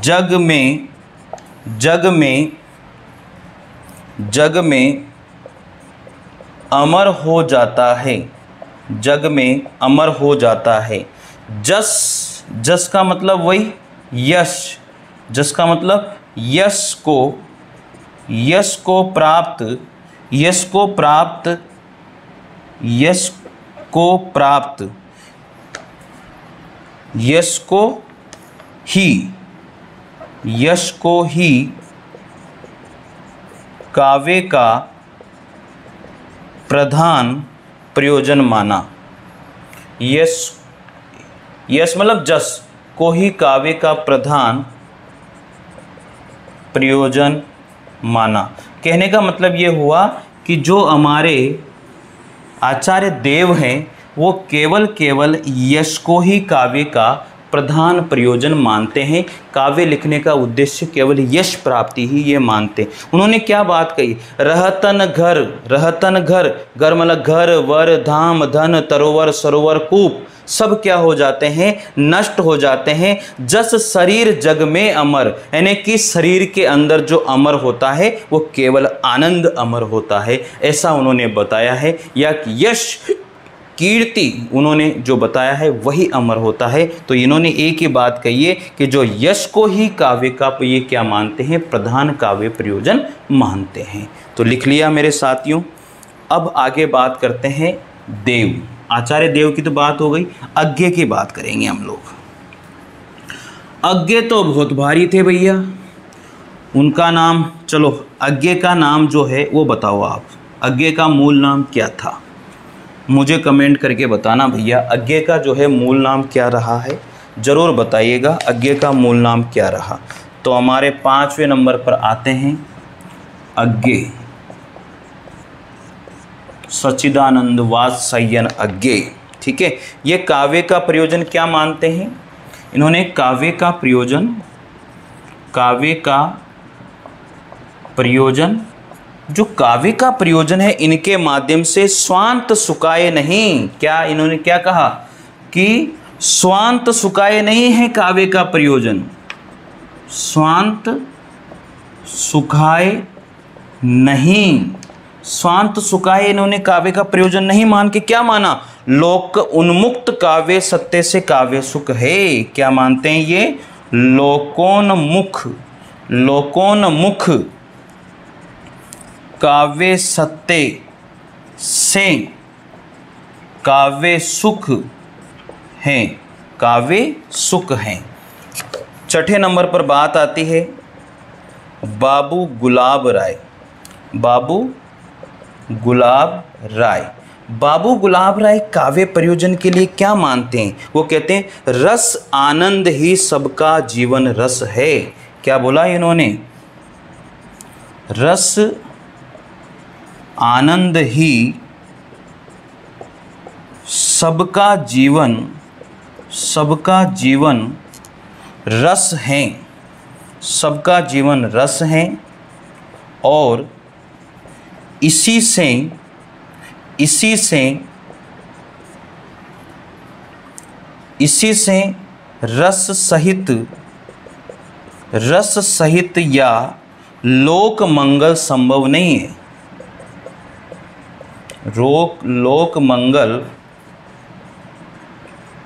जग में, जग में, जग में अमर हो जाता है, जग में अमर हो जाता है। जस, जस का मतलब वही यश, जस का मतलब यश को, यश को प्राप्त, यश को प्राप्त, यश को प्राप्त, यश को ही, यश को ही काव्य का प्रधान प्रयोजन माना। यश, यश मतलब जस को ही काव्य का प्रधान प्रयोजन माना। कहने का मतलब ये हुआ कि जो हमारे आचार्य देव हैं वो केवल केवल यश को ही काव्य का प्रधान प्रयोजन मानते हैं। काव्य लिखने का उद्देश्य केवल यश प्राप्ति ही ये मानते हैं। उन्होंने क्या बात कही, रहतन घर, रहतन घर, घर मतलब घर वर धाम धन तरोवर सरोवर कूप, सब क्या हो जाते हैं, नष्ट हो जाते हैं। जस शरीर जग में अमर, यानी कि शरीर के अंदर जो अमर होता है वो केवल आनंद अमर होता है, ऐसा उन्होंने बताया है। या यश कीर्ति उन्होंने जो बताया है वही अमर होता है। तो इन्होंने एक ही बात कही है कि जो यश को ही काव्य का ये क्या मानते हैं, प्रधान काव्य प्रयोजन मानते हैं। तो लिख लिया मेरे साथियों। अब आगे बात करते हैं देव, आचार्य देव की तो बात हो गई, अज्ञे की बात करेंगे हम लोग। अज्ञे तो बहुत भारी थे भैया, उनका नाम, चलो अज्ञे का नाम जो है वो बताओ आप, अज्ञे का मूल नाम क्या था, मुझे कमेंट करके बताना भैया। अज्ञे का जो है मूल नाम क्या रहा है, ज़रूर बताइएगा अज्ञे का मूल नाम क्या रहा। तो हमारे 5वें नंबर पर आते हैं अज्ञे, सच्चिदानंद वात्सल्यन अज्ञे। ठीक है, ये काव्य का प्रयोजन क्या मानते हैं इन्होंने, काव्य का प्रयोजन, काव्य का प्रयोजन, जो काव्य का प्रयोजन है इनके माध्यम से स्वांत सुखाए नहीं। क्या इन्होंने क्या कहा कि स्वांत सुखाए नहीं है काव्य का प्रयोजन, स्वांत सुखाए नहीं, स्वांत सुखाए इन्होंने काव्य का प्रयोजन नहीं मान के क्या माना, लोक उन्मुक्त काव्य सत्य से काव्य सुख है। क्या मानते हैं ये, लोकोन्मुख काव्य सत्य से काव्य सुख है, काव्य सुख है। छठे नंबर पर बात आती है बाबू गुलाब राय। बाबू गुलाब राय काव्य प्रयोजन के लिए क्या मानते हैं, वो कहते हैं रस आनंद ही सबका जीवन रस है। क्या बोला इन्होंने, रस आनंद ही सबका जीवन रस है, सबका जीवन रस है और इसी से रस सहित या लोक मंगल संभव नहीं है, लोक मंगल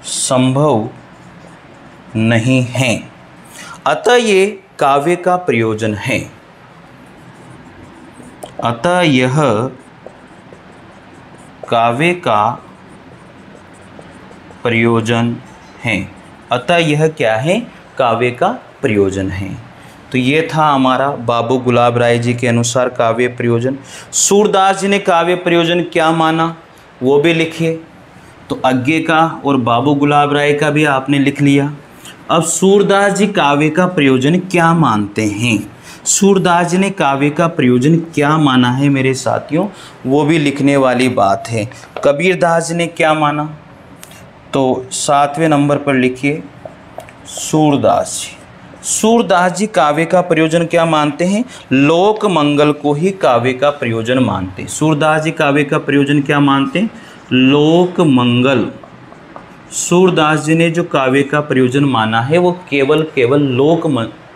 संभव नहीं है। अतः ये काव्य का प्रयोजन है, अतः यह काव्य का प्रयोजन है, अतः यह क्या है, काव्य का प्रयोजन है। तो ये था हमारा बाबू गुलाब राय जी के अनुसार काव्य प्रयोजन। सूरदास जी ने काव्य प्रयोजन क्या माना वो भी लिखिए। तो आगे का और बाबू गुलाब राय का भी आपने लिख लिया। अब सूरदास जी काव्य का प्रयोजन क्या मानते हैं, सूरदास जी ने काव्य का प्रयोजन क्या माना है मेरे साथियों, वो भी लिखने वाली बात है। कबीरदास जी ने क्या माना, तो 7वें नंबर पर लिखिए सूरदास जी काव्य का प्रयोजन क्या मानते हैं, लोक मंगल को ही काव्य का प्रयोजन मानते हैं। सूरदास जी काव्य का प्रयोजन क्या मानते हैं, लोक मंगल। सूरदास जी ने जो काव्य का प्रयोजन माना है वो केवल लोक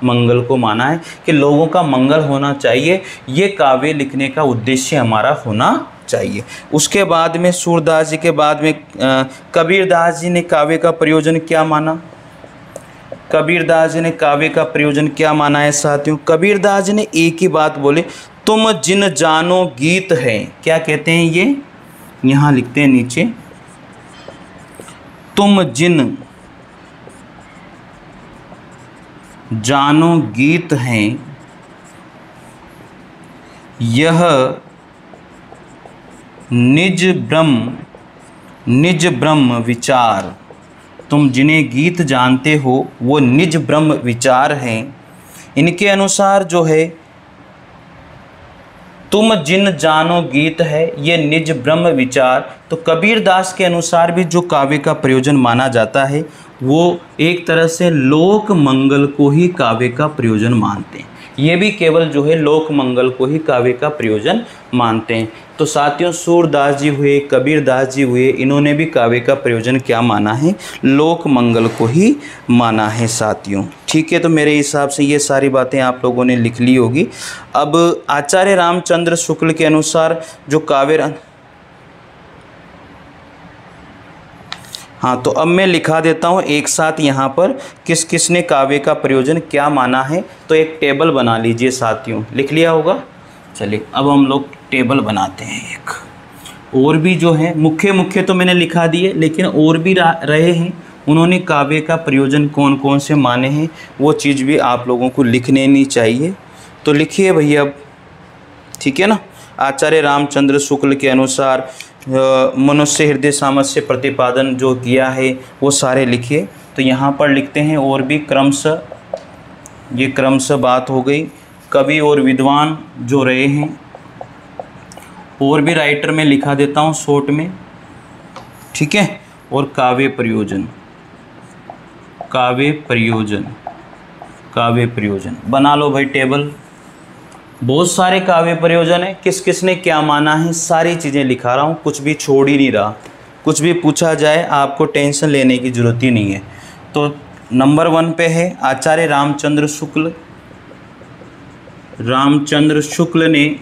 मंगल को माना है कि लोगों का मंगल होना चाहिए, ये काव्य लिखने का उद्देश्य हमारा होना चाहिए। उसके बाद में सूरदास जी के बाद में कबीरदास जी ने काव्य का प्रयोजन क्या माना, कबीरदास जी ने काव्य का प्रयोजन क्या माना है साथियों, कबीरदास जी ने एक ही बात बोले, तुम जिन जानो गीत है। क्या कहते हैं ये, यहाँ लिखते हैं नीचे, तुम जिन जानो गीत हैं, यह निज ब्रह्म विचार। तुम जिन्हें गीत जानते हो वो निज ब्रह्म विचार हैं। इनके अनुसार जो है तुम जिन जानो गीत है ये निज ब्रह्म विचार। तो कबीरदास के अनुसार भी जो काव्य का प्रयोजन माना जाता है वो एक तरह से लोक मंगल को ही काव्य का प्रयोजन मानते हैं। ये भी केवल जो है लोक मंगल को ही काव्य का प्रयोजन मानते हैं। तो साथियों सूरदास जी हुए, कबीरदास जी हुए, इन्होंने भी काव्य का प्रयोजन क्या माना है, लोक मंगल को ही माना है साथियों। ठीक है, तो मेरे हिसाब से ये सारी बातें आप लोगों ने लिख ली होगी। अब आचार्य रामचंद्र शुक्ल के अनुसार जो काव्य, हाँ तो अब मैं लिखा देता हूँ एक साथ यहाँ पर किस किस ने काव्य का प्रयोजन क्या माना है। तो एक टेबल बना लीजिए साथियों, लिख लिया होगा। चलिए अब हम लोग टेबल बनाते हैं एक, और भी जो है मुख्य तो मैंने लिखा दिए, लेकिन और भी रहे हैं उन्होंने काव्य का प्रयोजन कौन कौन से माने हैं वो चीज़ भी आप लोगों को लिख लेनी चाहिए। तो लिखिए भैया, ठीक है ना। आचार्य रामचंद्र शुक्ल के अनुसार मनुष्य हृदय सामर्थ्य प्रतिपादन जो किया है वो सारे लिखिए। तो यहाँ पर लिखते हैं और भी क्रमशः, ये क्रमशः बात हो गई। कवि और विद्वान जो रहे हैं, और भी राइटर में लिखा देता हूँ शॉर्ट में, ठीक है। और काव्य प्रयोजन बना लो भाई टेबल। बहुत सारे काव्य प्रयोजन है, किस किस ने क्या माना है सारी चीज़ें लिखा रहा हूँ, कुछ भी छोड़ ही नहीं रहा। कुछ भी पूछा जाए आपको टेंशन लेने की ज़रूरत ही नहीं है। तो नंबर 1 पे है आचार्य रामचंद्र शुक्ल ने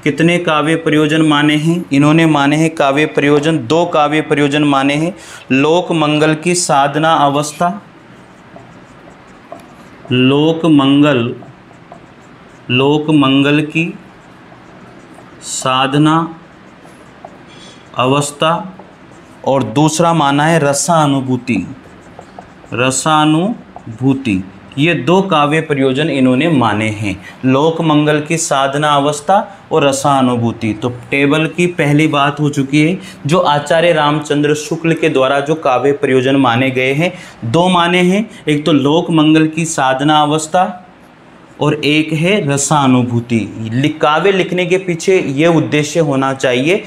कितने काव्य प्रयोजन माने हैं? इन्होंने माने हैं काव्य प्रयोजन, 2 काव्य प्रयोजन माने हैं। लोक मंगल की साधना अवस्था, लोक मंगल की साधना अवस्था, और दूसरा माना है रसानुभूति। ये 2 काव्य प्रयोजन इन्होंने माने हैं, लोक मंगल की साधना अवस्था और रसानुभूति। तो टेबल की पहली बात हो चुकी है। जो आचार्य रामचंद्र शुक्ल के द्वारा जो काव्य प्रयोजन माने गए हैं, 2 माने हैं, एक तो लोक मंगल की साधना अवस्था और एक है रसानुभूति। काव्य लिखने के पीछे ये उद्देश्य होना चाहिए।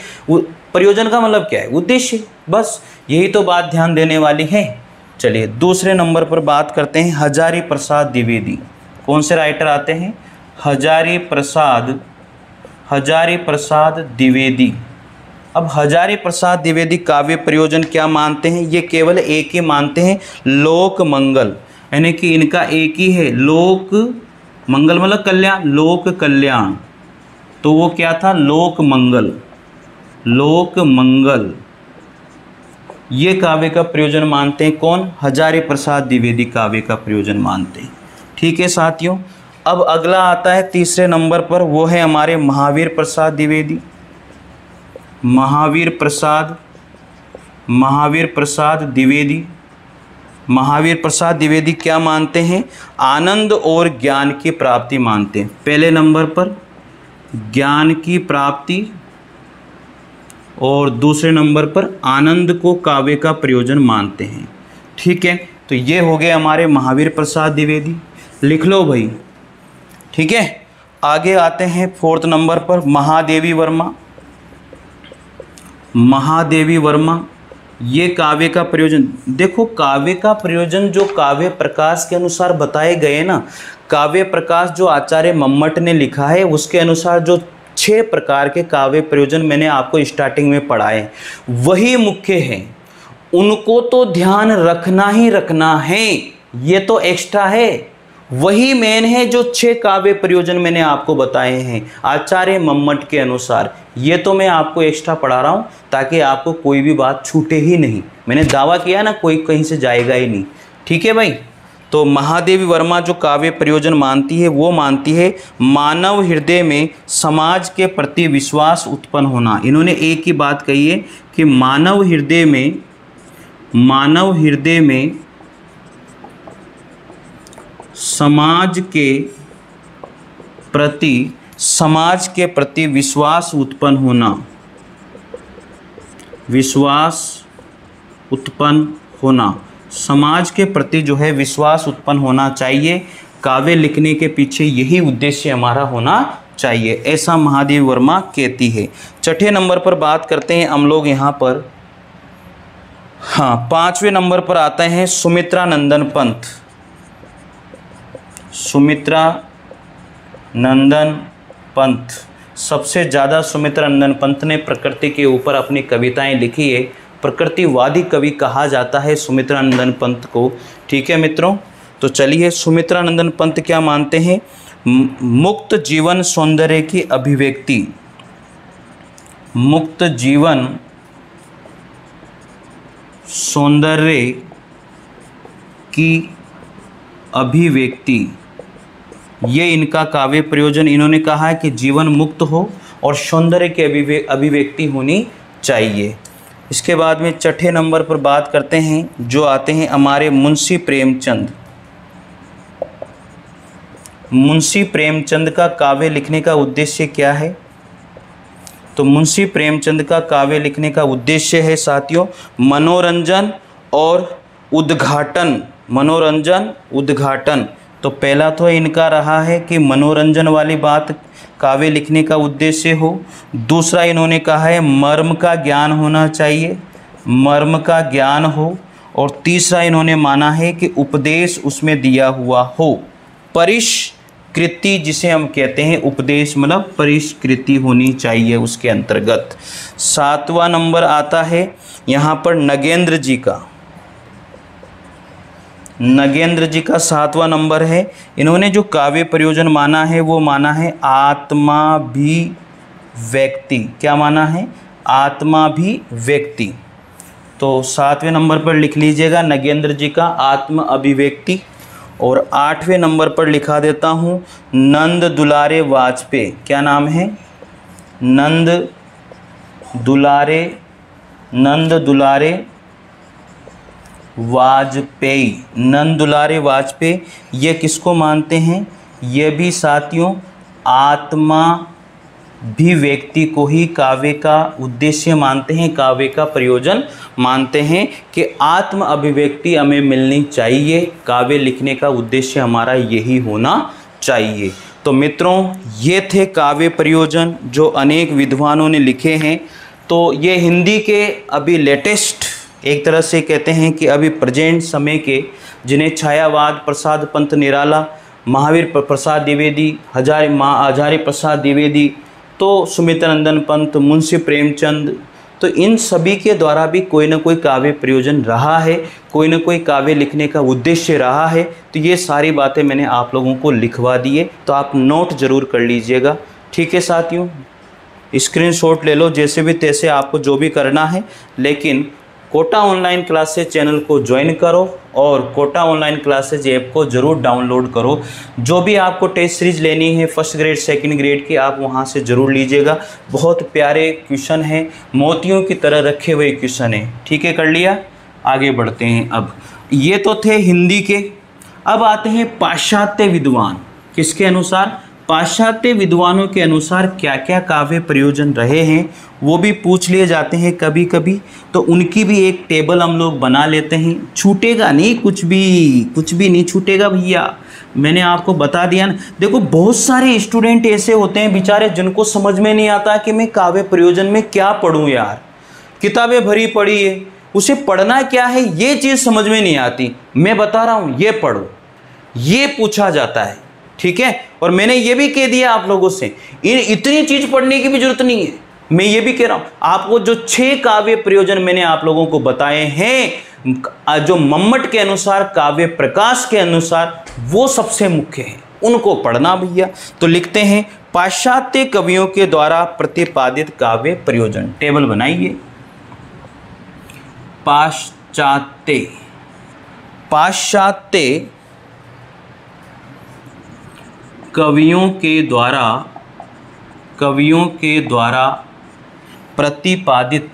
प्रयोजन का मतलब क्या है? उद्देश्य, बस यही तो बात ध्यान देने वाली है। चलिए दूसरे नंबर पर बात करते हैं हजारी प्रसाद द्विवेदी। कौन से राइटर आते हैं? हजारी प्रसाद द्विवेदी। अब हजारी प्रसाद द्विवेदी काव्य प्रयोजन क्या मानते हैं? ये केवल एक ही मानते हैं, लोक मंगल, यानी कि इनका एक ही है, लोक मंगल मतलब कल्याण, लोक कल्याण। तो वो क्या था? लोक मंगल, ये काव्य का प्रयोजन मानते हैं। कौन? हजारी प्रसाद द्विवेदी काव्य का प्रयोजन मानते हैं। ठीक है साथियों, अब अगला आता है तीसरे नंबर पर, वो है हमारे महावीर प्रसाद द्विवेदी। महावीर प्रसाद द्विवेदी क्या मानते हैं? आनंद और ज्ञान की प्राप्ति मानते हैं। पहले नंबर पर ज्ञान की प्राप्ति और दूसरे नंबर पर आनंद को काव्य का प्रयोजन मानते हैं। ठीक है, तो ये हो गए हमारे महावीर प्रसाद द्विवेदी, लिख लो भाई। ठीक है, आगे आते हैं 4th नंबर पर महादेवी वर्मा। ये काव्य का प्रयोजन, देखो काव्य का प्रयोजन जो काव्य प्रकाश के अनुसार बताए गए ना, काव्य प्रकाश जो आचार्य मम्मट ने लिखा है उसके अनुसार जो 6 प्रकार के काव्य प्रयोजन मैंने आपको स्टार्टिंग में पढ़ाए वही मुख्य हैं। उनको तो ध्यान रखना ही रखना है, ये तो एक्स्ट्रा है, वही मेन है जो 6 काव्य प्रयोजन मैंने आपको बताए हैं आचार्य मम्मट के अनुसार। ये तो मैं आपको एक्स्ट्रा पढ़ा रहा हूँ ताकि आपको कोई भी बात छूटे ही नहीं। मैंने दावा किया ना, कोई कहीं से जाएगा ही नहीं। ठीक है भाई, तो महादेवी वर्मा जो काव्य प्रयोजन मानती है वो मानती है मानव हृदय में समाज के प्रति विश्वास उत्पन्न होना। इन्होंने एक ही बात कही है कि मानव हृदय में समाज के प्रति विश्वास उत्पन्न होना, समाज के प्रति जो है विश्वास उत्पन्न होना चाहिए। काव्य लिखने के पीछे यही उद्देश्य हमारा होना चाहिए, ऐसा महादेवी वर्मा कहती है। 6ठे नंबर पर बात करते हैं हम लोग यहाँ पर। हाँ, 5वें नंबर पर आते हैं सुमित्रा नंदन पंत। सबसे ज़्यादा सुमित्रा नंदन पंत ने प्रकृति के ऊपर अपनी कविताएं लिखी है। प्रकृतिवादी कवि कहा जाता है सुमित्रा नंदन पंत को। ठीक है मित्रों, तो चलिए सुमित्रा नंदन पंत क्या मानते हैं? मुक्त जीवन सौंदर्य की अभिव्यक्ति, मुक्त जीवन सौंदर्य की अभिव्यक्ति, ये इनका काव्य प्रयोजन। इन्होंने कहा है कि जीवन मुक्त हो और सौंदर्य की अभिव्यक्ति होनी चाहिए। इसके बाद में 6ठे नंबर पर बात करते हैं, जो आते हैं हमारे मुंशी प्रेमचंद का काव्य लिखने का उद्देश्य क्या है? तो मुंशी प्रेमचंद का काव्य लिखने का उद्देश्य है साथियों मनोरंजन और उद्घाटन। तो पहला तो इनका रहा है कि मनोरंजन वाली बात काव्य लिखने का उद्देश्य हो। दूसरा इन्होंने कहा है मर्म का ज्ञान होना चाहिए, मर्म का ज्ञान हो। और तीसरा इन्होंने माना है कि उपदेश उसमें दिया हुआ हो, परिष्कृति जिसे हम कहते हैं, उपदेश मतलब परिष्कृति होनी चाहिए उसके अंतर्गत। 7वां नंबर आता है यहाँ पर नगेंद्र जी का 7वां नंबर है। इन्होंने जो काव्य प्रयोजन माना है वो माना है व्यक्ति, क्या माना है, आत्माभिव्यक्ति। तो 7वें नंबर पर लिख लीजिएगा नगेंद्र जी का आत्म अभिव्यक्ति। और 8वें नंबर पर लिखा देता हूँ नंद दुलारे वाजपेयी, क्या नाम है, नंद दुलारे वाजपेयी। नंद दुलारे वाजपेयी ये किसको मानते हैं, ये भी साथियों आत्माभिव्यक्ति को ही काव्य का उद्देश्य मानते हैं, काव्य का प्रयोजन मानते हैं कि आत्म अभिव्यक्ति हमें मिलनी चाहिए, काव्य लिखने का उद्देश्य हमारा यही होना चाहिए। तो मित्रों ये थे काव्य प्रयोजन जो अनेक विद्वानों ने लिखे हैं। तो ये हिंदी के अभी लेटेस्ट, एक तरह से कहते हैं कि अभी प्रेजेंट समय के, जिन्हें छायावाद प्रसाद पंत निराला, महावीर प्रसाद द्विवेदी, हजारी प्रसाद द्विवेदी, तो सुमित्रानंदन पंत, मुंशी प्रेमचंद, तो इन सभी के द्वारा भी कोई ना कोई काव्य प्रयोजन रहा है, कोई ना कोई काव्य लिखने का उद्देश्य रहा है। तो ये सारी बातें मैंने आप लोगों को लिखवा दी है, तो आप नोट ज़रूर कर लीजिएगा। ठीक है साथियों, स्क्रीनशॉट ले लो, जैसे भी तैसे आपको जो भी करना है। लेकिन कोटा ऑनलाइन क्लासेज चैनल को ज्वाइन करो और कोटा ऑनलाइन क्लासेज ऐप को ज़रूर डाउनलोड करो। जो भी आपको टेस्ट सीरीज लेनी है फर्स्ट ग्रेड सेकंड ग्रेड की, आप वहां से ज़रूर लीजिएगा। बहुत प्यारे क्वेश्चन हैं, मोतियों की तरह रखे हुए क्वेश्चन हैं। ठीक है, कर लिया, आगे बढ़ते हैं। अब ये तो थे हिंदी के, अब आते हैं पाश्चात्य विद्वान। किसके अनुसार, पाश्चात्य विद्वानों के अनुसार क्या क्या काव्य प्रयोजन रहे हैं वो भी पूछ लिए जाते हैं कभी कभी। तो उनकी भी एक टेबल हम लोग बना लेते हैं। छूटेगा नहीं, कुछ भी नहीं छूटेगा भैया, मैंने आपको बता दिया ना। देखो बहुत सारे स्टूडेंट ऐसे होते हैं बेचारे जिनको समझ में नहीं आता कि मैं काव्य प्रयोजन में क्या पढ़ूँ यार, किताबें भरी पड़ी है, उसे पढ़ना क्या है ये चीज़ समझ में नहीं आती। मैं बता रहा हूँ ये पढ़ो, ये पूछा जाता है। ठीक है, और मैंने ये भी कह दिया आप लोगों से, इतनी चीज पढ़ने की भी जरूरत नहीं है। मैं ये भी कह रहा हूं आपको, जो 6 काव्य प्रयोजन मैंने आप लोगों को बताए हैं, जो मम्मट के अनुसार, काव्य प्रकाश के अनुसार, वो सबसे मुख्य है, उनको पढ़ना भैया। तो लिखते हैं पाश्चात्य कवियों के द्वारा प्रतिपादित काव्य प्रयोजन। टेबल बनाइए। पाश्चात्य कवियों के द्वारा प्रतिपादित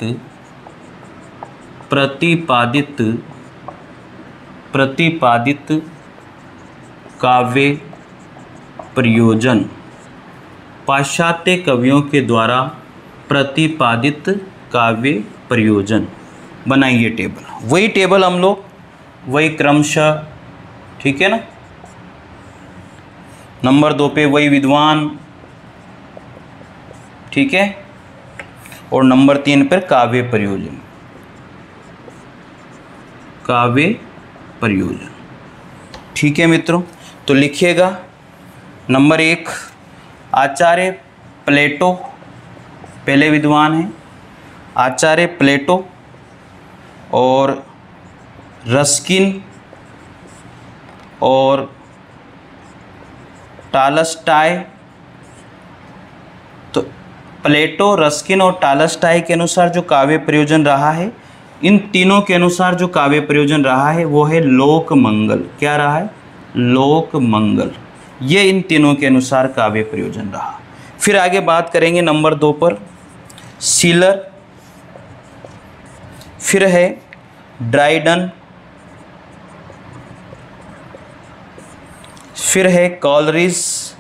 काव्य प्रयोजन। पाश्चात्य कवियों के द्वारा प्रतिपादित काव्य प्रयोजन। बनाइए टेबल, वही टेबल हम लोग, वही क्रमशः, ठीक है ना। नंबर 2 पे वही विद्वान, ठीक है, और नंबर 3 पर काव्य प्रयोजन। ठीक है मित्रों, तो लिखिएगा। नंबर 1 आचार्य प्लेटो, पहले विद्वान हैं आचार्य प्लेटो, और रस्किन और टॉलस्टॉय। तो प्लेटो, रस्किन और टॉलस्टॉय के अनुसार जो काव्य प्रयोजन रहा है, इन तीनों के अनुसार जो काव्य प्रयोजन रहा है वो है लोकमंगल। क्या रहा है, लोकमंगल। ये इन तीनों के अनुसार काव्य प्रयोजन रहा। फिर आगे बात करेंगे नंबर 2 पर सीलर, फिर है ड्राइडन, फिर है कॉलरिज,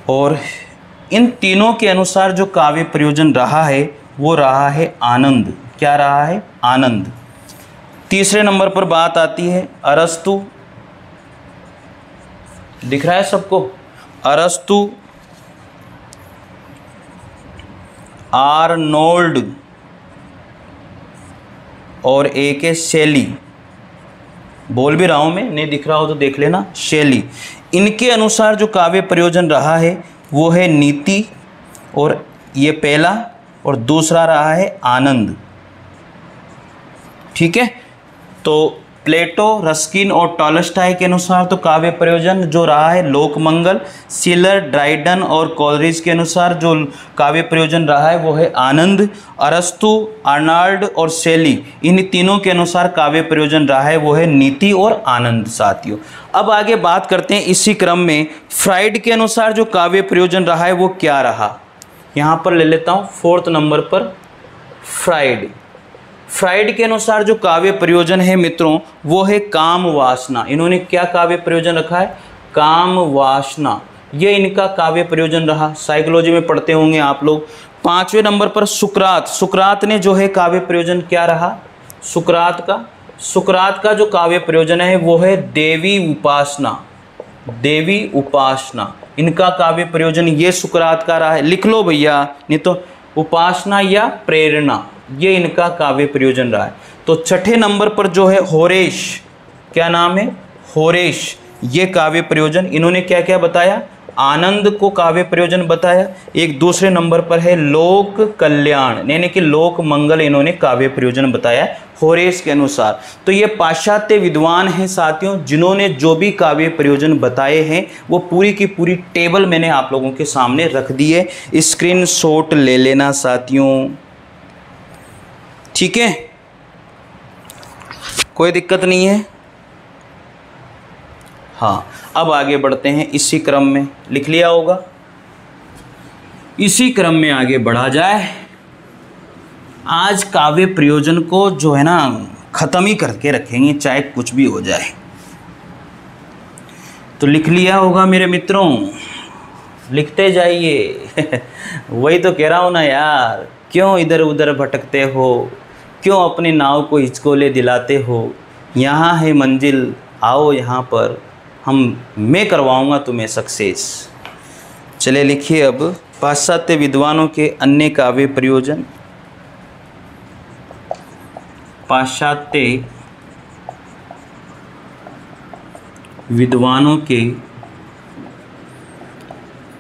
और इन तीनों के अनुसार जो काव्य प्रयोजन रहा है वो रहा है आनंद। क्या रहा है, आनंद। तीसरे नंबर पर बात आती है अरस्तु, दिख रहा है सबको, अरस्तु, आर्नोल्ड और एक है शैली। बोल भी रहा हूँ मैं, नहीं दिख रहा हो तो देख लेना, शैली। इनके अनुसार जो काव्य प्रयोजन रहा है वो है नीति, और ये पहला, और दूसरा रहा है आनंद। ठीक है, तो प्लेटो, रस्किन और टॉलस्टॉय के अनुसार तो काव्य प्रयोजन जो रहा है लोकमंगल। शिलर, ड्राइडन और कोलरिज के अनुसार जो काव्य प्रयोजन रहा है वो है आनंद। अरस्तु, आर्नाल्ड और शैली, इन तीनों के अनुसार काव्य प्रयोजन रहा है वो है नीति और आनंद। साथियों अब आगे बात करते हैं इसी क्रम में फ्राइड के अनुसार जो काव्य प्रयोजन रहा है वो क्या रहा। यहाँ पर ले लेता हूँ 4th नंबर पर फ्राइड। फ्राइड के अनुसार जो काव्य प्रयोजन है मित्रों वो है काम वासना। इन्होंने क्या काव्य प्रयोजन रखा है? काम वासना, ये इनका काव्य प्रयोजन रहा। साइकोलॉजी में पढ़ते होंगे आप लोग। 5वें नंबर पर सुकरात। सुकरात ने जो है काव्य प्रयोजन क्या रहा? सुकरात का जो काव्य प्रयोजन है वो है देवी उपासना। देवी उपासना इनका काव्य प्रयोजन ये सुकरात का रहा है। लिख लो भैया, नहीं तो उपासना या प्रेरणा, ये इनका काव्य प्रयोजन रहा है। तो 6ठे नंबर पर जो है होरेश, क्या नाम है? होरेश, ये काव्य प्रयोजन इन्होंने क्या क्या बताया? आनंद को काव्य प्रयोजन बताया। एक दूसरे नंबर पर है लोक कल्याण, यानी कि लोक मंगल, इन्होंने काव्य प्रयोजन बताया होरेश के अनुसार। तो ये पाश्चात्य विद्वान हैं साथियों, जिन्होंने जो भी काव्य प्रयोजन बताए हैं वो पूरी की पूरी टेबल मैंने आप लोगों के सामने रख दी है। स्क्रीनशॉट ले लेना साथियों, ठीक है, कोई दिक्कत नहीं है। हाँ अब आगे बढ़ते हैं इसी क्रम में, लिख लिया होगा। इसी क्रम में आगे बढ़ा जाए। आज काव्य प्रयोजन को जो है ना ख़त्म ही करके रखेंगे, चाहे कुछ भी हो जाए। तो लिख लिया होगा मेरे मित्रों, लिखते जाइए। वही तो कह रहा हूँ ना यार, क्यों इधर उधर भटकते हो, क्यों अपनी नाव को हिचकोले दिलाते हो। यहाँ है मंजिल, आओ यहाँ पर, मैं करवाऊँगा तुम्हें सक्सेस। चले लिखिए अब पाश्चात्य विद्वानों के अन्य काव्य प्रयोजन। पाश्चात्य विद्वानों के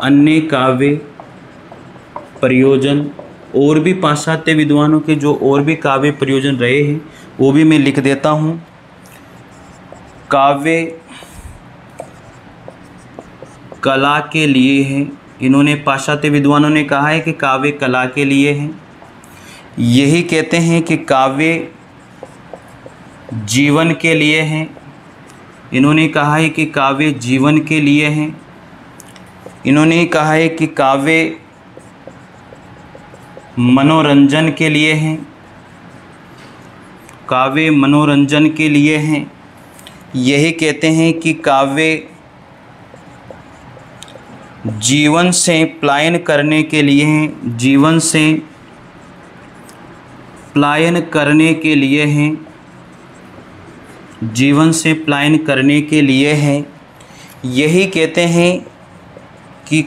अन्य काव्य प्रयोजन, और भी पाश्चात्य विद्वानों के जो और भी काव्य प्रयोजन रहे हैं वो भी मैं लिख देता हूँ। काव्य कला के लिए हैं, इन्होंने पाश्चात्य विद्वानों ने कहा है कि काव्य कला के लिए हैं। यही कहते हैं कि काव्य जीवन के लिए हैं, इन्होंने कहा है कि काव्य जीवन के लिए हैं। इन्होंने कहा है कि काव्य मनोरंजन के लिए हैं, काव्य मनोरंजन के लिए हैं। यही कहते हैं कि काव्य जीवन से पलायन करने के लिए हैं, जीवन से पलायन करने के लिए हैं, जीवन से पलायन करने के लिए हैं। यही कहते हैं कि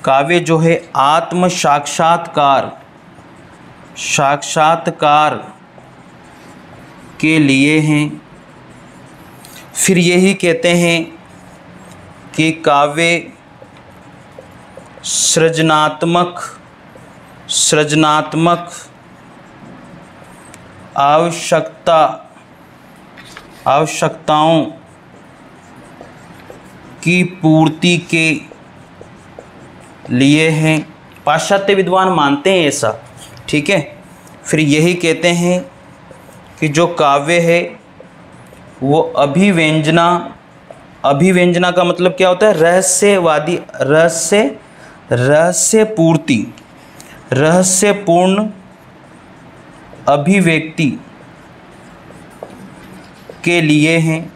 काव्य जो है आत्म साक्षात्कार के लिए हैं। फिर यही कहते हैं कि काव्य सृजनात्मक आवश्यकताओं की पूर्ति के लिए हैं। पाश्चात्य विद्वान मानते हैं ऐसा, ठीक है। फिर यही कहते हैं कि जो काव्य है वो अभिव्यंजना का मतलब क्या होता है? रहस्यपूर्ण अभिव्यक्ति के लिए हैं,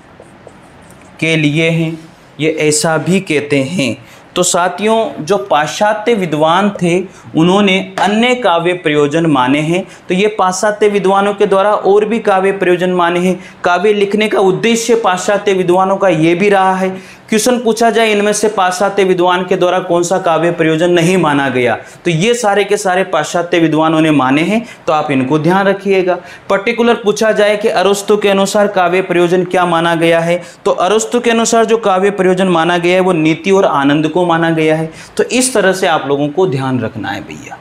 ये ऐसा भी कहते हैं। तो साथियों जो पाश्चात्य विद्वान थे उन्होंने अन्य काव्य प्रयोजन माने हैं। तो ये पाश्चात्य विद्वानों के द्वारा और भी काव्य प्रयोजन माने हैं। काव्य लिखने का उद्देश्य पाश्चात्य विद्वानों का ये भी रहा है। क्वेश्चन पूछा जाए इनमें से पाश्चात्य विद्वान के द्वारा कौन सा काव्य प्रयोजन नहीं माना गया, तो ये सारे के सारे पाश्चात्य विद्वानों ने माने हैं, तो आप इनको ध्यान रखिएगा। पर्टिकुलर पूछा जाए कि अरस्तु के अनुसार काव्य प्रयोजन क्या माना गया है, तो अरस्तु के अनुसार जो काव्य प्रयोजन माना गया है वो नीति और आनंद को माना गया है। तो इस तरह से आप लोगों को ध्यान रखना है भैया।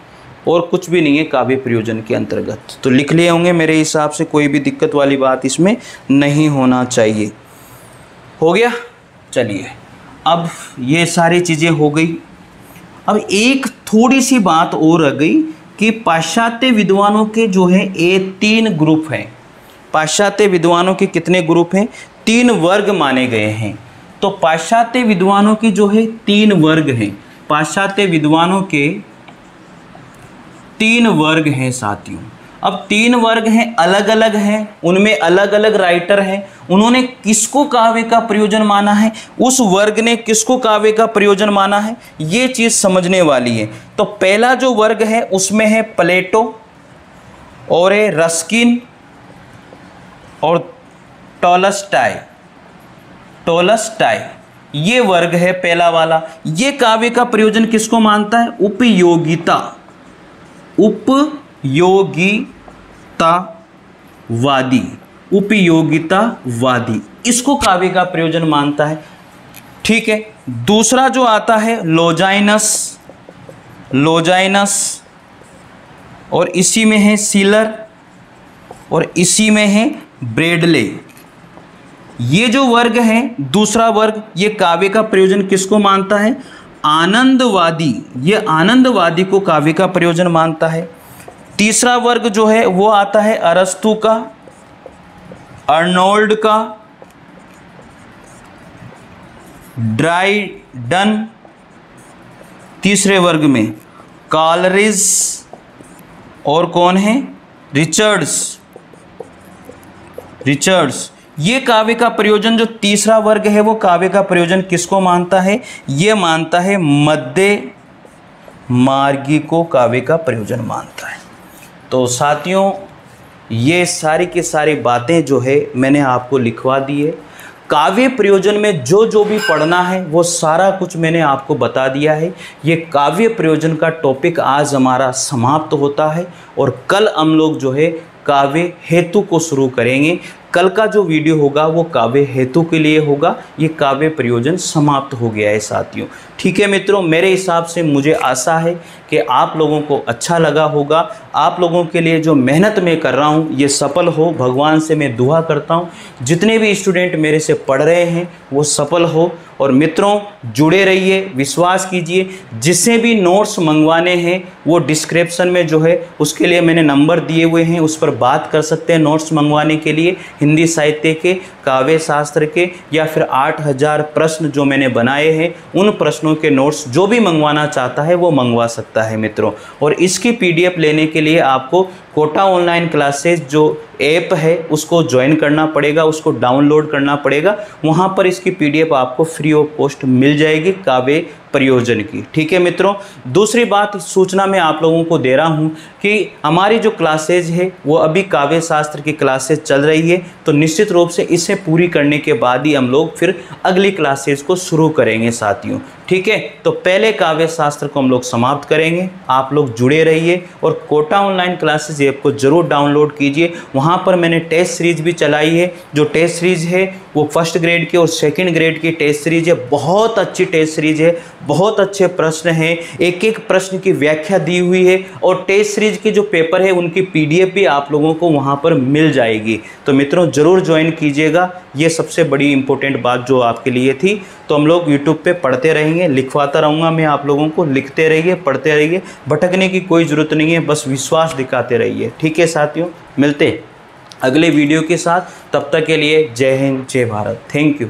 और कुछ भी नहीं है काव्य प्रयोजन के अंतर्गत। तो लिख लिए होंगे, मेरे हिसाब से कोई भी दिक्कत वाली बात इसमें नहीं होना चाहिए। हो गया, चलिए अब ये सारी चीज़ें हो गई। अब एक थोड़ी सी बात और रह गई कि पाश्चात्य विद्वानों के जो है ये 3 ग्रुप हैं। पाश्चात्य विद्वानों के कितने ग्रुप हैं? 3 वर्ग माने गए हैं। तो पाश्चात्य विद्वानों की जो है 3 वर्ग हैं। पाश्चात्य विद्वानों के 3 वर्ग हैं साथियों। अब 3 वर्ग हैं, अलग अलग हैं, उनमें अलग अलग राइटर हैं। उन्होंने किसको काव्य का प्रयोजन माना है, उस वर्ग ने किसको काव्य का प्रयोजन माना है, ये चीज़ समझने वाली है। तो पहला जो वर्ग है उसमें है प्लेटो और है रस्किन और टॉलस्टाय। ये वर्ग है पहला वाला। ये काव्य का प्रयोजन किसको मानता है? उपयोगितावादी इसको काव्य का प्रयोजन मानता है। ठीक है। दूसरा जो आता है लोजाइनस और इसी में है सीलर और इसी में है ब्रेडले। ये जो वर्ग है, दूसरा वर्ग, ये काव्य का प्रयोजन किसको मानता है? आनंदवादी। ये आनंदवादी को काव्य का प्रयोजन मानता है। तीसरा वर्ग जो है वो आता है अरस्तु का, अर्नोल्ड का, ड्राइडन। तीसरे वर्ग में कॉलरिज और कौन है? रिचर्ड्स। ये काव्य का प्रयोजन जो तीसरा वर्ग है वो काव्य का प्रयोजन किसको मानता है? ये मानता है मध्य मार्गी को काव्य का प्रयोजन मानता है। तो साथियों ये सारी की सारी बातें जो है मैंने आपको लिखवा दी है। काव्य प्रयोजन में जो जो भी पढ़ना है वो सारा कुछ मैंने आपको बता दिया है। ये काव्य प्रयोजन का टॉपिक आज हमारा समाप्त होता है और कल हम लोग जो है काव्य हेतु को शुरू करेंगे। कल का जो वीडियो होगा वो काव्य हेतु के लिए होगा। ये काव्य प्रयोजन समाप्त हो गया है साथियों। ठीक है मित्रों, मेरे हिसाब से मुझे आशा है कि आप लोगों को अच्छा लगा होगा। आप लोगों के लिए जो मेहनत मैं कर रहा हूँ ये सफल हो, भगवान से मैं दुआ करता हूँ जितने भी स्टूडेंट मेरे से पढ़ रहे हैं वो सफल हो। और मित्रों जुड़े रहिए, विश्वास कीजिए, जिसे भी नोट्स मंगवाने हैं वो डिस्क्रिप्शन में जो है उसके लिए मैंने नंबर दिए हुए हैं, उस पर बात कर सकते हैं नोट्स मंगवाने के लिए। हिंदी साहित्य के, काव्य शास्त्र के या फिर 8000 प्रश्न जो मैंने बनाए हैं उन प्रश्नों के नोट्स जो भी मंगवाना चाहता है वो मंगवा सकता है मित्रों। और इसकी PDF लेने के लिए आपको कोटा ऑनलाइन क्लासेस जो ऐप है उसको ज्वाइन करना पड़ेगा, उसको डाउनलोड करना पड़ेगा। वहाँ पर इसकी PDF आपको फ्री ऑफ कॉस्ट मिल जाएगी काव्य प्रयोजन की। ठीक है मित्रों, दूसरी बात सूचना मैं आप लोगों को दे रहा हूँ कि हमारी जो क्लासेज है वो अभी काव्य शास्त्र की क्लासेज चल रही है। तो निश्चित रूप से इसे पूरी करने के बाद ही हम लोग फिर अगली क्लासेज को शुरू करेंगे साथियों। ठीक है, तो पहले काव्य शास्त्र को हम लोग समाप्त करेंगे। आप लोग जुड़े रहिए और कोटा ऑनलाइन क्लासेज ऐप को जरूर डाउनलोड कीजिए। वहाँ पर मैंने टेस्ट सीरीज भी चलाई है। जो टेस्ट सीरीज है वो 1st ग्रेड की और 2nd ग्रेड की टेस्ट सीरीज है। बहुत अच्छी टेस्ट सीरीज है, बहुत अच्छे प्रश्न हैं, एक एक प्रश्न की व्याख्या दी हुई है और टेस्ट सीरीज के जो पेपर है उनकी PDF भी आप लोगों को वहाँ पर मिल जाएगी। तो मित्रों ज़रूर ज्वाइन कीजिएगा। ये सबसे बड़ी इंपॉर्टेंट बात जो आपके लिए थी। तो हम लोग YouTube पे पढ़ते रहेंगे, लिखवाता रहूँगा मैं आप लोगों को। लिखते रहिए, पढ़ते रहिए, भटकने की कोई ज़रूरत नहीं है, बस विश्वास दिखाते रहिए। ठीक है साथियों, मिलते अगले वीडियो के साथ। तब तक के लिए जय हिंद, जय भारत। Thank you.